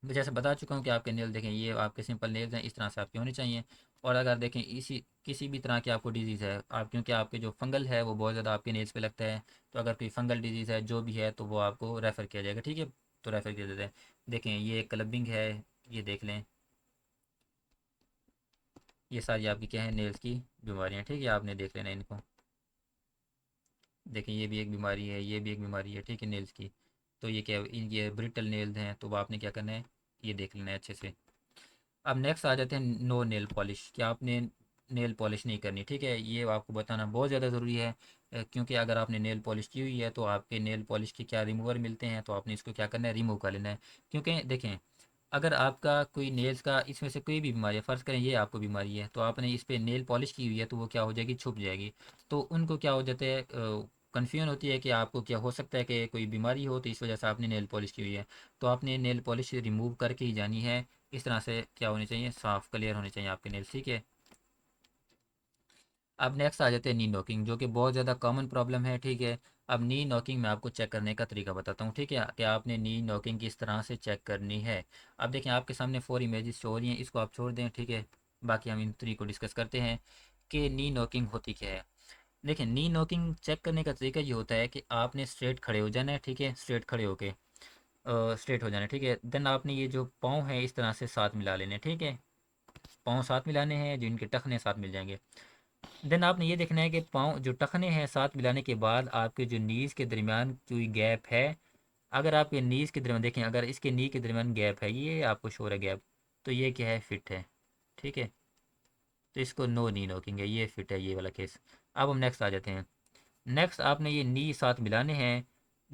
मैं जैसे बता चुका हूँ कि आपके नेल देखें ये आपके सिंपल नेल्स हैं, इस तरह से आपके होने चाहिए। और अगर देखें इसी किसी भी तरह की आपको डिजीज़ है, आप क्योंकि आपके जो फंगल है वो बहुत ज़्यादा आपके नेल्स पे लगता है, तो अगर कोई फंगल डिजीज़ है जो भी है तो वो आपको रेफ़र किया जाएगा, ठीक है। तो रेफ़र किया जाता है। देखें ये क्लबिंग है, ये देख लें, ये सारी आपकी क्या है, नेल्स की बीमारियाँ, ठीक है, आपने देख लेना इनको। देखें ये भी एक बीमारी है, ये भी एक बीमारी है, ठीक है, नेल्स की। तो ये क्या, ये ब्रिटल नेल्स हैं, तो वो आपने क्या करना है, ये देख लेना है अच्छे से। अब नेक्स्ट आ जाते हैं नो नेल पॉलिश, कि आपने नेल पॉलिश नहीं करनी, ठीक है, ये आपको बताना बहुत ज़्यादा ज़रूरी है। क्योंकि अगर आपने नेल पॉलिश की हुई है तो आपके नेल पॉलिश के क्या रिमूवर मिलते हैं, तो आपने इसको क्या करना है, रिमूव कर लेना है। क्योंकि देखें अगर आपका कोई नेल्स का इसमें से कोई भी बीमारी है, फ़र्ज़ करें ये आपको बीमारी है, तो आपने इस पर नेल पॉलिश की हुई है, तो वो क्या हो जाएगी, छुप जाएगी। तो उनको क्या हो जाता है, कन्फ्यूजन होती है कि आपको क्या हो सकता है कि कोई बीमारी हो, तो इस वजह से आपने नेल पॉलिश की हुई है। तो आपने नेल पॉलिश रिमूव करके ही जानी है। इस तरह से क्या होनी चाहिए, साफ़ क्लियर होने चाहिए आपके नेल्स, ठीक है। अब नेक्स्ट आ जाते हैं नी नॉकिंग, जो कि बहुत ज़्यादा कॉमन प्रॉब्लम है, ठीक है। अब नी नॉकिंग में आपको चेक करने का तरीका बताता हूँ, ठीक है, कि आपने नी नॉकिंग किस तरह से चेक करनी है। अब देखें आपके सामने 4 इमेजेस शो हो रही हैं, इसको आप छोड़ दें, ठीक है। बाकी हम इन 3 को डिस्कस करते हैं कि नी नॉकिंग होती क्या है। देखिए नी नॉकिंग चेक करने का तरीका ये होता है कि आपने स्ट्रेट खड़े हो जाना है, ठीक है, स्ट्रेट खड़े होके स्ट्रेट हो जाना है, ठीक है। देन आपने ये जो पाँव है इस तरह से साथ मिला लेने, ठीक है, पाँव साथ मिलाने हैं, जो इनके टखने साथ मिल जाएंगे। देन आपने ये देखना है कि पाँव जो टखने हैं साथ मिलाने के बाद आपके जो नीज़ के दरमियान कोई गैप है। अगर आपके नीज़ के दरमियान देखें, अगर इसके नी के दरमियान गैप है, ये आपको शो है गैप, तो ये क्या है, फिट है, ठीक है। तो इसको नो नी नोकेंगे, ये फिट है, ये वाला केस। अब हम नेक्स्ट आ जाते हैं। नेक्स्ट आपने ये नी साथ मिलाने हैं।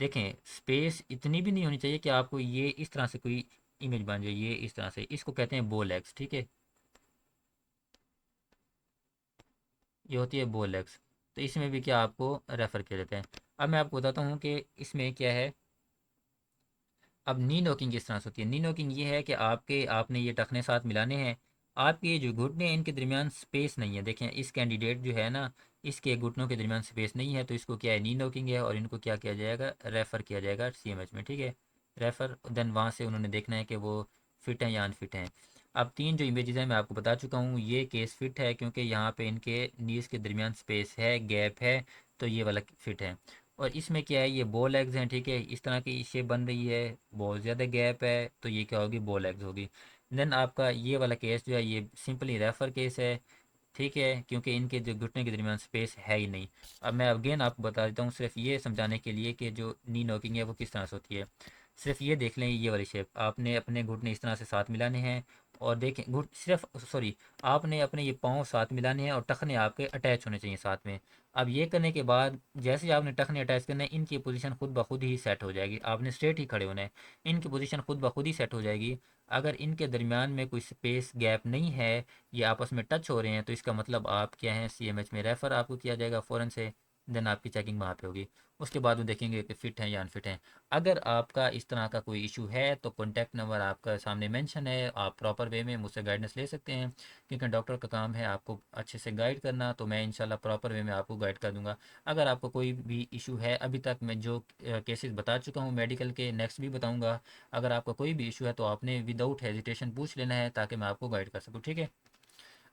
देखें स्पेस इतनी भी नहीं होनी चाहिए कि आपको ये इस तरह से कोई इमेज बन जाए, ये इस तरह से, इसको कहते हैं बो लेग्स, ठीक है। ये होती है बो लेग्स। तो इसमें भी क्या आपको रेफ़र किया जाता है। अब मैं आपको बताता हूँ कि इसमें क्या है। अब नी नोकिंग किस तरह से होती है। नी नोकिंग ये है कि आपने ये टखने साथ मिलाने हैं। आपके ये जो घुटने हैं इनके दरमियान स्पेस नहीं है। देखें इस कैंडिडेट जो है ना, इसके घुटनों के दरमियान स्पेस नहीं है, तो इसको क्या है, नी नोकिंग है, और इनको क्या किया जाएगा, रेफ़र किया जाएगा सीएमएच में, ठीक है। रेफ़र देन वहाँ से उन्होंने देखना है कि वो फिट हैं या अनफिट हैं। अब तीन जो इमेजेस हैं मैं आपको बता चुका हूँ, ये केस फिट है क्योंकि यहाँ पे इनके नीज़ के दरमियान स्पेस है, गैप है, तो ये वाला फिट है। और इसमें क्या है, ये बॉल एग्स हैं, ठीक है, इस तरह की शेप बन रही है, बहुत ज़्यादा गैप है, तो ये क्या होगी, बॉल एग्स होगी। देन आपका ये वाला केस जो है ये सिंपली रेफर केस है, ठीक है, क्योंकि इनके जो घुटने के दरमियान स्पेस है ही नहीं। अब मैं अगेन आपको बता देता हूँ सिर्फ ये समझाने के लिए कि जो नी नॉकिंग है वो किस तरह से होती है। सिर्फ ये देख लें, ये वाली शेप आपने अपने घुटने इस तरह से साथ मिलाने हैं, और देखें घुट सिर्फ सॉरी, आपने अपने ये पाँव साथ मिलाने हैं और टखने आपके अटैच होने चाहिए साथ में। अब ये करने के बाद जैसे ही आपने टखने अटैच करना है, इनकी पोजीशन खुद ब खुद ही सेट हो जाएगी। आपने स्ट्रेट ही खड़े होना है, इनकी पोजीशन खुद ब खुद ही सेट हो जाएगी। अगर इनके दरमियान में कोई स्पेस गैप नहीं है, ये आपस में टच हो रहे हैं, तो इसका मतलब आप क्या हैं, सीएमएच में रेफ़र आपको किया जाएगा फ़ौरन से। देन आपकी चेकिंग वहाँ पे होगी। उसके बाद वो देखेंगे कि फ़िट हैं या अनफिट हैं। अगर आपका इस तरह का कोई इशू है तो कॉन्टैक्ट नंबर आपका सामने मेंशन है, आप प्रॉपर वे में मुझसे गाइडेंस ले सकते हैं, क्योंकि डॉक्टर का काम है आपको अच्छे से गाइड करना, तो मैं इंशाल्लाह प्रॉपर वे में आपको गाइड कर दूंगा। अगर आपको कोई भी इशू है, अभी तक मैं जो केसेस बता चुका हूँ मेडिकल के, नेक्स्ट भी बताऊँगा। अगर आपका कोई भी इशू है तो आपने विदाउट हेजिटेशन पूछ लेना है, ताकि मैं आपको गाइड कर सकूँ, ठीक है।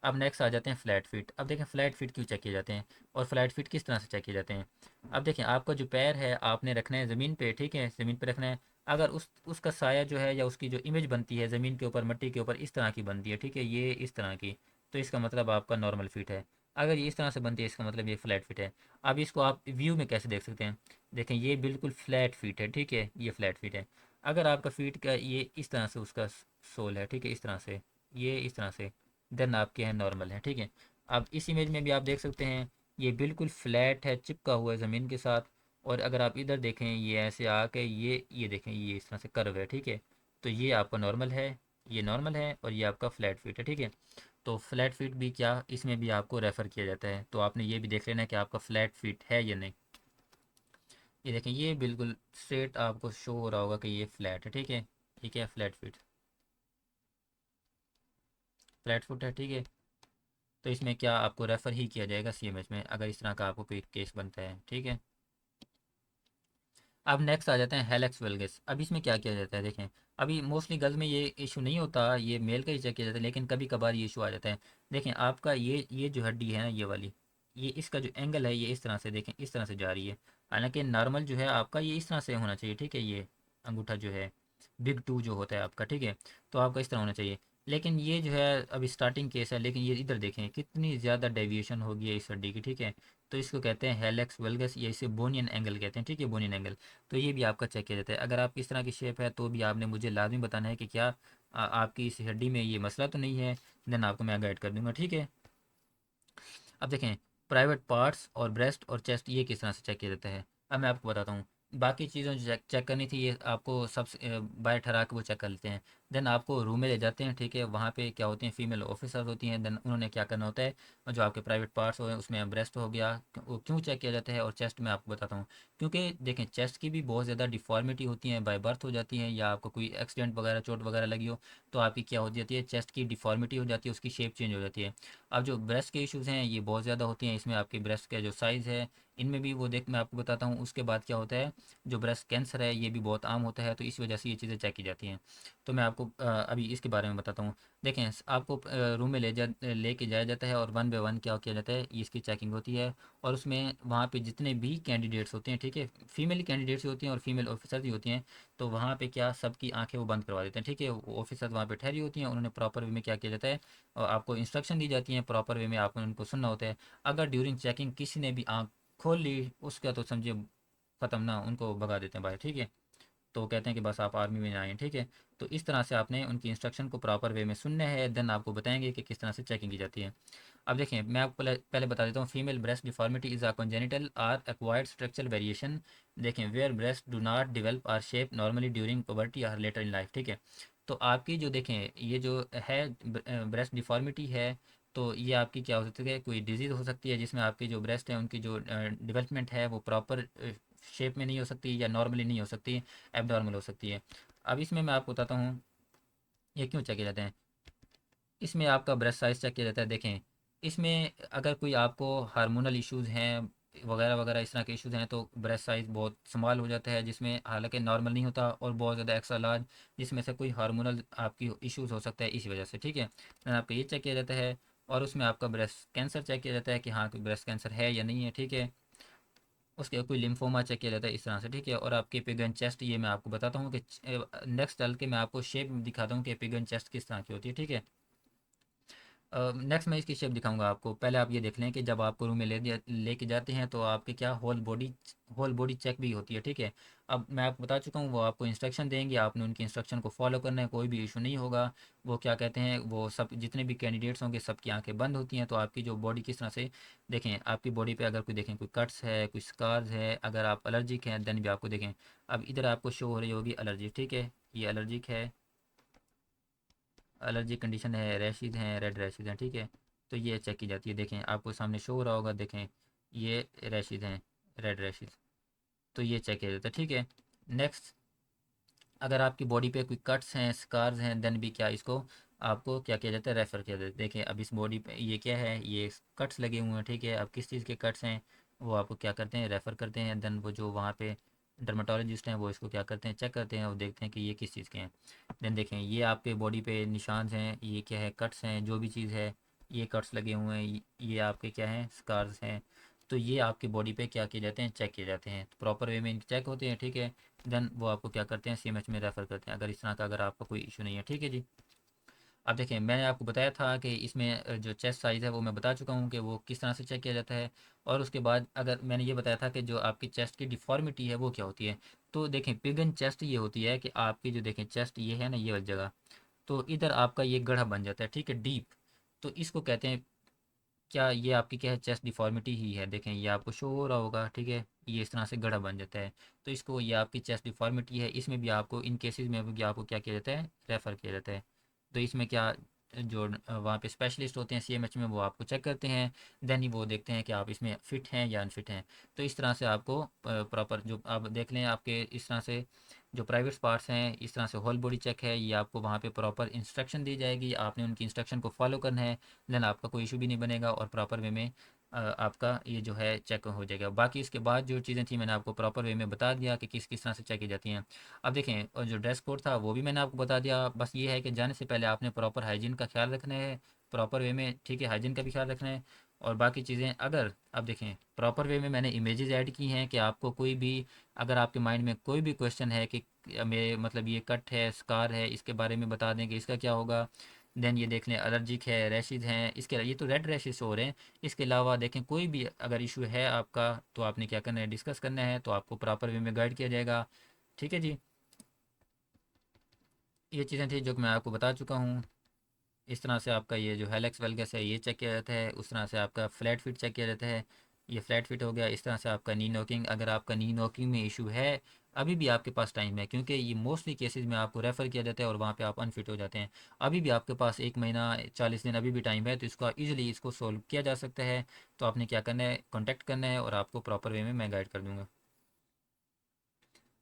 अब नेक्स्ट आ जाते हैं फ्लैट फीट। अब देखें फ्लैट फीट क्यों चेक किए जाते हैं, और फ्लैट फीट किस तरह से चेक किए जाते हैं। अब देखें आपका जो पैर है आपने रखना है ज़मीन पे, ठीक है, ज़मीन पे रखना है। अगर उसका साया जो है या उसकी जो इमेज बनती है ज़मीन के ऊपर, मट्टी के ऊपर, इस तरह की बनती है, ठीक है, ये इस तरह की, तो इसका मतलब आपका नॉर्मल फिट है। अगर ये इस तरह से बनती है, इसका मतलब ये फ्लैट फिट है। अब इसको आप व्यू में कैसे देख सकते हैं। देखें ये बिल्कुल फ्लैट फिट है, ठीक है, ये फ्लैट फिट है। अगर आपका फीट का ये इस तरह से उसका सोल है, ठीक है, इस तरह से, ये इस तरह से, देन आपके हैं नॉर्मल है, ठीक है। अब इस इमेज में भी आप देख सकते हैं, ये बिल्कुल फ्लैट है, चिपका हुआ है ज़मीन के साथ। और अगर आप इधर देखें, ये ऐसे आके ये देखें, ये इस तरह से कर्व है, ठीक है। तो ये आपका नॉर्मल है, ये नॉर्मल है, और ये आपका फ्लैट फीट है, ठीक है। तो फ्लैट फीट भी क्या, इसमें भी आपको रेफ़र किया जाता है, तो आपने ये भी देख लेना है कि आपका फ्लैट फीट है या नहीं। ये देखें, ये बिल्कुल स्ट्रेट आपको शो हो रहा होगा कि ये फ्लैट है, ठीक है। ये क्या है, फ्लैट फीट, फ्लैट फुट है, ठीक है। तो इसमें क्या आपको रेफ़र ही किया जाएगा सीएमएच में, अगर इस तरह का आपको कोई केस बनता है, ठीक है। अब नेक्स्ट आ जाते हैं हेलेक्स वेल्गस। अब इसमें क्या किया जाता है, देखें, अभी मोस्टली गर्ल्स में ये इशू नहीं होता, ये मेल का ही चेक किया जाता है, लेकिन कभी कभार ये इशू आ जाता है। देखें आपका ये जो हड्डी है ना, ये वाली, ये इसका जो एंगल है, ये इस तरह से, देखें इस तरह से जा रही है। हालांकि नॉर्मल जो है आपका ये इस तरह से होना चाहिए, ठीक है, ये अंगूठा जो है, बिग टू जो होता है आपका, ठीक है, तो आपका इस तरह होना चाहिए। लेकिन ये जो है अभी स्टार्टिंग केस है, लेकिन ये इधर देखें कितनी ज़्यादा डेविएशन हो गई है इस हड्डी की, ठीक है। तो इसको कहते हैं हेलेक्स वेल्गस, या इसे बोनियन एंगल कहते हैं, ठीक है, बोनियन एंगल। तो ये भी आपका चेक किया जाता है। अगर आपकी इस तरह की शेप है तो भी आपने मुझे लाजमी बताना है कि क्या आपकी इस हड्डी में ये मसला तो नहीं है, देन आपको मैं गाइड कर दूंगा, ठीक है। अब देखें प्राइवेट पार्ट्स और ब्रेस्ट और चेस्ट ये किस तरह से चेक किया जाता है। अब मैं आपको बताता हूँ। बाकी चीज़ों जो चेक चेक करनी थी, ये आपको सब बाय ठहरा के वो चेक कर लेते हैं। देन आपको रूम में ले जाते हैं, ठीक है, वहाँ पे क्या होती हैं, फीमेल ऑफिसर होती हैं। देन उन्होंने क्या करना होता है, और जो आपके प्राइवेट पार्ट्स हो गए उसमें ब्रेस्ट हो गया, वो क्यों चेक किया जाता है, और चेस्ट में आपको बताता हूँ। क्योंकि देखें चेस्ट की भी बहुत ज़्यादा डिफॉर्मिटी होती है, बाय बर्थ हो जाती है, या आपको कोई एक्सीडेंट वगैरह, चोट वगैरह लगी हो, तो आपकी क्या हो जाती है, चेस्ट की डिफॉर्मिटी हो जाती है, उसकी शेप चेंज हो जाती है। अब जो ब्रेस्ट के इश्यूज़ हैं ये बहुत ज़्यादा होती हैं, इसमें आपकी ब्रेस्ट का जो साइज़ है, इनमें भी वो देख मैं आपको बताता हूँ। उसके बाद क्या होता है, जो ब्रेस्ट कैंसर है ये भी बहुत आम होता है, तो इस वजह से ये चीज़ें चेक की जाती हैं। तो मैं आपको अभी इसके बारे में बताता हूँ। देखें आपको रूम में लेके जाया जाता है, और वन बाय वन क्या किया जाता है, ये इसकी चेकिंग होती है। और उसमें वहाँ पे जितने भी कैंडिडेट्स होते हैं, ठीक है, फीमेल कैंडिडेट्स होती हैं और फीमेल ऑफिसर भी होती हैं, तो वहाँ पे क्या सबकी आंखें वो बंद करवा देते हैं, ठीक है। ऑफिसर वहाँ पे ठहरी होती हैं, उन्होंने प्रॉपर वे में क्या किया जाता है, और आपको इंस्ट्रक्शन दी जाती हैं, प्रॉपर वे में आपको उनको सुनना होता है। अगर ड्यूरिंग चेकिंग किसी ने भी आँख खोल ली, उसका तो समझिए ख़त्म ना, उनको भगा देते हैं बाहर, ठीक है। तो वो कहते हैं कि बस आप आर्मी में आएँ, ठीक है। तो इस तरह से आपने उनकी इंस्ट्रक्शन को प्रॉपर वे में सुनना है, देन आपको बताएंगे कि किस तरह से चेकिंग की जाती है। अब देखिए, मैं आपको पहले बता देता हूँ, female breast deformity is a congenital or acquired structural variation, देखें, where breast do not develop or shape normally during puberty or later in life, ठीक है। तो आपकी जो देखें, ये जो है ब्रेस्ट डिफॉर्मिटी है, तो ये आपकी क्या हो सकती है, कोई डिजीज़ हो सकती है जिसमें आपकी जो ब्रेस्ट है उनकी जो डेवलपमेंट है वो प्रॉपर शेप में नहीं हो सकती, या नॉर्मली नहीं हो सकती, एबनॉर्मल हो सकती है। अब इसमें मैं आपको बताता हूँ ये क्यों चेक किए जाते हैं। इसमें आपका ब्रेस्ट साइज़ चेक किया जाता है, देखें, इसमें अगर कोई आपको हार्मोनल इश्यूज़ हैं वगैरह वगैरह इस तरह के इश्यूज़ हैं तो ब्रेस्ट साइज़ बहुत स्मॉल हो जाता है, जिसमें हालांकि नॉर्मल नहीं होता, और बहुत ज़्यादा एक्स्ट्रा लार्ज, जिसमें से कोई हार्मोनल आपकी इश्यूज़ हो सकता है इसी वजह से, ठीक है। then आपका ये चेक किया जाता है, और उसमें आपका ब्रेस्ट कैंसर चेक किया जाता है कि हाँ कोई ब्रेस्ट कैंसर है या नहीं है, ठीक है। उसके कोई लिम्फोमा चेक किया जाता है इस तरह से, ठीक है। और आपके एपिगन चेस्ट, ये मैं आपको बताता हूँ कि नेक्स्ट चल के मैं आपको शेप दिखाता हूँ कि एपिगन चेस्ट किस तरह की होती है, ठीक है। नेक्स्ट मैं इसकी शेप दिखाऊंगा आपको, पहले आप ये देख लें कि जब आपको रूम में लेके जाते हैं तो आपके क्या होल बॉडी चेक भी होती है, ठीक है। अब मैं आपको बता चुका हूँ, वो आपको इंस्ट्रक्शन देंगे, आपने उनकी इंस्ट्रक्शन को फॉलो करना है, कोई भी इशू नहीं होगा। वो क्या कहते हैं, वो सब जितने भी कैंडिडेट्स होंगे सबकी आंखें बंद होती हैं, तो आपकी जो बॉडी किस तरह से, देखें, आपकी बॉडी पे अगर कोई देखें कोई कट्स है, कोई स्कार्स है, अगर आप एलर्जिक हैं देन भी आपको देखें। अब इधर आपको शो हो रही होगी एलर्जी, ठीक है, ये एलर्जिक है, एलर्जी कंडीशन है, रैशेज़ हैं, रेड रैशेज़ हैं, ठीक है। तो ये चेक की जाती है, देखें आपको सामने शो हो रहा होगा, देखें ये रैशेज़ हैं, रेड रैशेज़, तो ये चेक किया जाता है, ठीक है। नेक्स्ट, अगर आपकी बॉडी पे कोई कट्स हैं, स्कार्स हैं, देन भी क्या इसको आपको क्या किया जाता है, रेफ़र किया जाता है। देखें अब इस बॉडी पे ये क्या है, ये कट्स लगे हुए हैं, ठीक है। अब किस चीज़ के कट्स हैं, वो आपको क्या करते हैं, रेफ़र करते हैं, देन वो जो वहाँ पे डर्माटोलॉजिस्ट हैं वो इसको क्या करते हैं, चेक करते हैं और देखते हैं कि ये किस चीज़ के हैं। देन देखें ये आपके बॉडी पे निशान हैं, ये क्या है, कट्स हैं, जो भी चीज़ है, ये कट्स लगे हुए हैं, ये आपके क्या हैं, स्कार्स हैं। तो ये आपकी बॉडी पे क्या किए जाते हैं, चेक किए जाते हैं, तो प्रॉपर वे में इनके चेक होते हैं, ठीक है। देन वो आपको क्या करते हैं, सीएमएच में रेफ़र करते हैं, अगर इस तरह का अगर आपका कोई इशू नहीं है, ठीक है जी। अब देखिए, मैंने आपको बताया था कि इसमें जो चेस्ट साइज़ है वो मैं बता चुका हूँ कि वो किस तरह से चेक किया जाता है। और उसके बाद अगर मैंने ये बताया था कि जो आपकी चेस्ट की डिफ़ॉर्मिटी है वो क्या होती है। तो देखें, पिगन चेस्ट ये होती है कि आपकी जो देखें चेस्ट ये है ना, ये वाली जगह, तो इधर आपका ये गड्ढा बन जाता है, ठीक है, डीप। तो इसको कहते हैं, क्या ये आपकी क्या है, चेस्ट डिफॉर्मिटी ही है, देखें ये आपको शो हो रहा होगा, ठीक है, ये इस तरह से गड्ढा बन जाता है। तो इसको, ये आपकी चेस्ट डिफॉर्मिटी है, इसमें भी आपको इन केसेस में भी आपको क्या किया जाता है, रेफ़र किया जाता है। तो इसमें क्या, जो वहाँ पे स्पेशलिस्ट होते हैं सीएमएच में, वो आपको चेक करते हैं, देन ही वो देखते हैं कि आप इसमें फ़िट हैं या अनफिट हैं। तो इस तरह से आपको प्रॉपर जो आप देख लें, आपके इस तरह से जो प्राइवेट पार्ट्स हैं, इस तरह से होल बॉडी चेक है, ये आपको वहाँ पे प्रॉपर इंस्ट्रक्शन दी जाएगी, आपने उनकी इंस्ट्रक्शन को फॉलो करना है, देन आपका कोई इशू भी नहीं बनेगा, और प्रॉपर वे में आपका ये जो है चेक हो जाएगा। बाकी इसके बाद जो चीज़ें थी मैंने आपको प्रॉपर वे में बता दिया कि किस किस तरह से चेक की जाती हैं। अब देखें, और जो ड्रेस कोड था वो भी मैंने आपको बता दिया, बस ये है कि जाने से पहले आपने प्रॉपर हाइजीन का ख्याल रखना है, प्रॉपर वे में, ठीक है, हाइजीन का भी ख्याल रखना है। और बाकी चीज़ें अगर, अब देखें, प्रॉपर वे में मैंने इमेजेस ऐड की हैं कि आपको कोई भी, अगर आपके माइंड में कोई भी क्वेश्चन है कि मेरे मतलब ये कट है, स्कार है, इसके बारे में बता दें कि इसका क्या होगा। देन ये देख लें, एलर्जिक है, रैशेज़ हैं, इसके ये तो रेड रैशेज़ हो रहे हैं। इसके अलावा देखें, कोई भी अगर इशू है आपका, तो आपने क्या करना है, डिस्कस करना है, तो आपको प्रॉपर वे में गाइड किया जाएगा, ठीक है जी। ये चीज़ें थी जो कि मैं आपको बता चुका हूँ। इस तरह से आपका ये जो हेलेक्स वेलगस है ये चेक किया जाता है, उस तरह से आपका फ्लैट फिट चेक किया जाता है, ये फ्लैट फिट हो गया। इस तरह से आपका नी नॉकिंग, अगर आपका नी नॉकिंग में इशू है, अभी भी आपके पास टाइम है, क्योंकि ये मोस्टली केसेस में आपको रेफ़र किया जाता है और वहाँ पे आप अनफिट हो जाते हैं। अभी भी आपके पास 1 महीना 40 दिन अभी भी टाइम है, तो इसका ईजिली इसको सोल्व किया जा सकता है। तो आपने क्या करना है, कॉन्टैक्ट करना है, और आपको प्रॉपर वे में मैं गाइड कर दूँगा।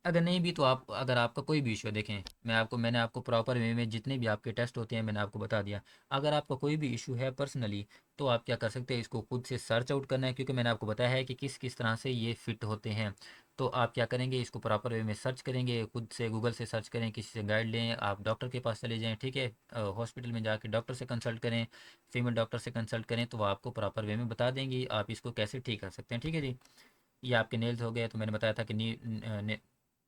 अगर नहीं भी तो आप, अगर आपका कोई भी इशू है, देखें, मैंने आपको प्रॉपर वे में जितने भी आपके टेस्ट होते हैं मैंने आपको बता दिया। अगर आपका कोई भी इशू है पर्सनली, तो आप क्या कर सकते हैं, इसको खुद से सर्च आउट करना है, क्योंकि मैंने आपको बताया है कि किस किस तरह से ये फिट होते हैं। तो आप क्या करेंगे, इसको प्रॉपर वे में सर्च करेंगे, खुद से गूगल से सर्च करें, किसी से गाइड लें, आप डॉक्टर के पास चले जाएँ, ठीक है, हॉस्पिटल में जाके डॉक्टर से कंसल्ट करें, फीमेल डॉक्टर से कंसल्ट करें, तो वो आपको प्रॉपर वे में बता देंगी आप इसको कैसे ठीक कर सकते हैं, ठीक है जी। ये आपके नेल्स हो गए, तो मैंने बताया था कि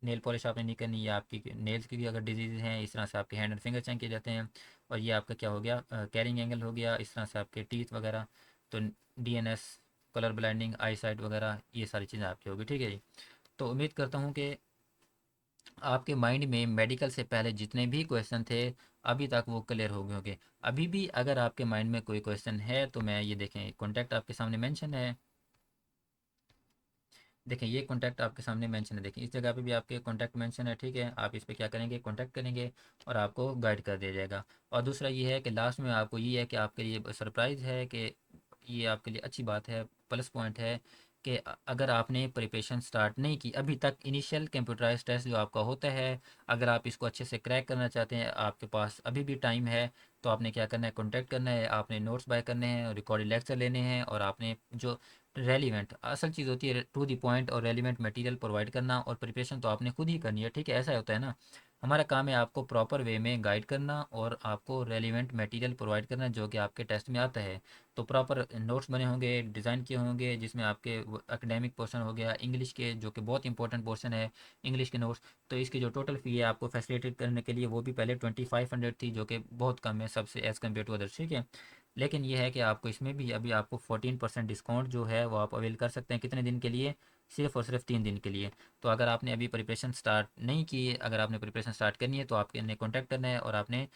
नेल पॉलिश आपने नहीं करनी, या आपकी नेल्स की भी अगर डिजीज़ हैं, इस तरह से आपके हैंड एंड फिंगर चेक किए जाते हैं। और ये आपका क्या हो गया, कैरिंग एंगल हो गया, इस तरह से आपके टीथ वगैरह, तो डीएनएस, कलर ब्लाइंडिंग, आई साइट वगैरह, ये सारी चीज़ें आपकी होगी, ठीक है जी। तो उम्मीद करता हूँ कि आपके माइंड में मेडिकल से पहले जितने भी क्वेश्चन थे अभी तक वो क्लियर हो गए होंगे। अभी भी अगर आपके माइंड में कोई क्वेश्चन है तो मैं ये देखें कॉन्टैक्ट आपके सामने मेंशन है। देखें ये कॉन्टैक्ट आपके सामने मेंशन है, देखें इस जगह पे भी आपके कॉन्टैक्ट मेंशन है, ठीक है। आप इस पे क्या करेंगे, कॉन्टैक्ट करेंगे और आपको गाइड कर दिया जाएगा। और दूसरा ये है कि लास्ट में आपको ये है कि आपके लिए सरप्राइज़ है कि ये आपके लिए अच्छी बात है, प्लस पॉइंट है कि अगर आपने प्रिपरेशन स्टार्ट नहीं की अभी तक, इनिशियल कंप्यूटराइज टेस्ट जो आपका होता है, अगर आप इसको अच्छे से क्रैक करना चाहते हैं, आपके पास अभी भी टाइम है, तो आपने क्या करना है, कॉन्टैक्ट करना है, आपने नोट्स बाय करने हैं, रिकॉर्डेड लेक्चर लेने हैं, और आपने जो रेलिवेंट असल चीज़ होती है टू दी पॉइंट और रेलिवेंट मटेरियल प्रोवाइड करना, और प्रिपरेशन तो आपने खुद ही करनी है, ठीक है। ऐसा होता है ना, हमारा काम है आपको प्रॉपर वे में गाइड करना और आपको रेलिवेंट मटेरियल प्रोवाइड करना जो कि आपके टेस्ट में आता है। तो प्रॉपर नोट्स बने होंगे, डिज़ाइन किए होंगे, जिसमें आपके एकेडमिक पोर्शन हो गया, इंग्लिश के जो कि बहुत इंपॉर्टेंट पोर्शन है, इंग्लिश के नोट्स। तो इसकी जो टोटल फ़ी है आपको फैसिलिटेट करने के लिए, वो भी पहले 2500 थी, जो कि बहुत कम है सबसे एज़ कम्पेयर टू अदर्स, ठीक है। लेकिन ये है कि आपको इसमें भी अभी आपको 14% डिस्काउंट जो है वो आप अवेल कर सकते हैं। कितने दिन के लिए, सिर्फ और सिर्फ 3 दिन के लिए। तो अगर आपने अभी प्रिपरेशन स्टार्ट नहीं की है, अगर आपने प्रिपरेशन स्टार्ट करनी है तो आपने कॉन्टैक्ट करना है और आपने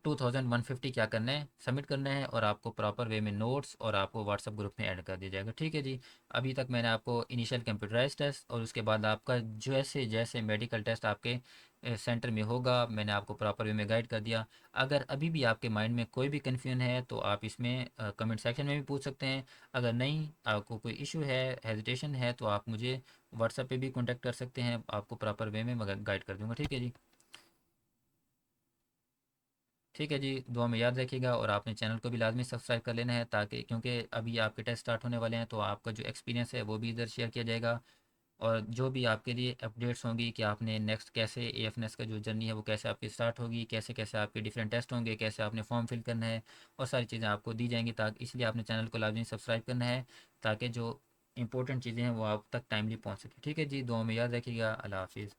2150 क्या करना है, सबमिट करना है, और आपको प्रॉपर वे में नोट्स और आपको व्हाट्सअप ग्रुप में ऐड कर दिया जाएगा, ठीक है जी। अभी तक मैंने आपको इनिशियल कंप्यूटराइज टेस्ट और उसके बाद आपका जैसे जैसे मेडिकल टेस्ट आपके सेंटर में होगा, मैंने आपको प्रॉपर वे में गाइड कर दिया। अगर अभी भी आपके माइंड में कोई भी कन्फ्यूजन है तो आप इसमें कमेंट सेक्शन में भी पूछ सकते हैं। अगर नहीं, आपको कोई इशू है, हेजिटेशन है, तो आप मुझे व्हाट्सएप पे भी कॉन्टैक्ट कर सकते हैं, आपको प्रॉपर वे में गाइड कर दूंगा, ठीक है जी। ठीक है जी, दुआ में याद रखिएगा, और आपने चैनल को भी लाजमी सब्सक्राइब कर लेना है, ताकि क्योंकि अभी आपके टेस्ट स्टार्ट होने वाले हैं, तो आपका जो एक्सपीरियंस है वो भी इधर शेयर किया जाएगा। और जो भी आपके लिए अपडेट्स होंगी कि आपने नेक्स्ट कैसे एएफएनएस का जो जर्नी है वो कैसे आपकी स्टार्ट होगी, कैसे कैसे आपके डिफरेंट टेस्ट होंगे, कैसे आपने फॉर्म फिल करना है, और सारी चीज़ें आपको दी जाएंगी। ताकि इसलिए आपने चैनल को लाजमी सब्सक्राइब करना है, ताकि जो इंपॉर्टेंट चीज़ें हैं वो आप तक टाइमली पहुँच सके, ठीक है जी। दुआ में याद रखिएगा। अल्लाह हाफिज़।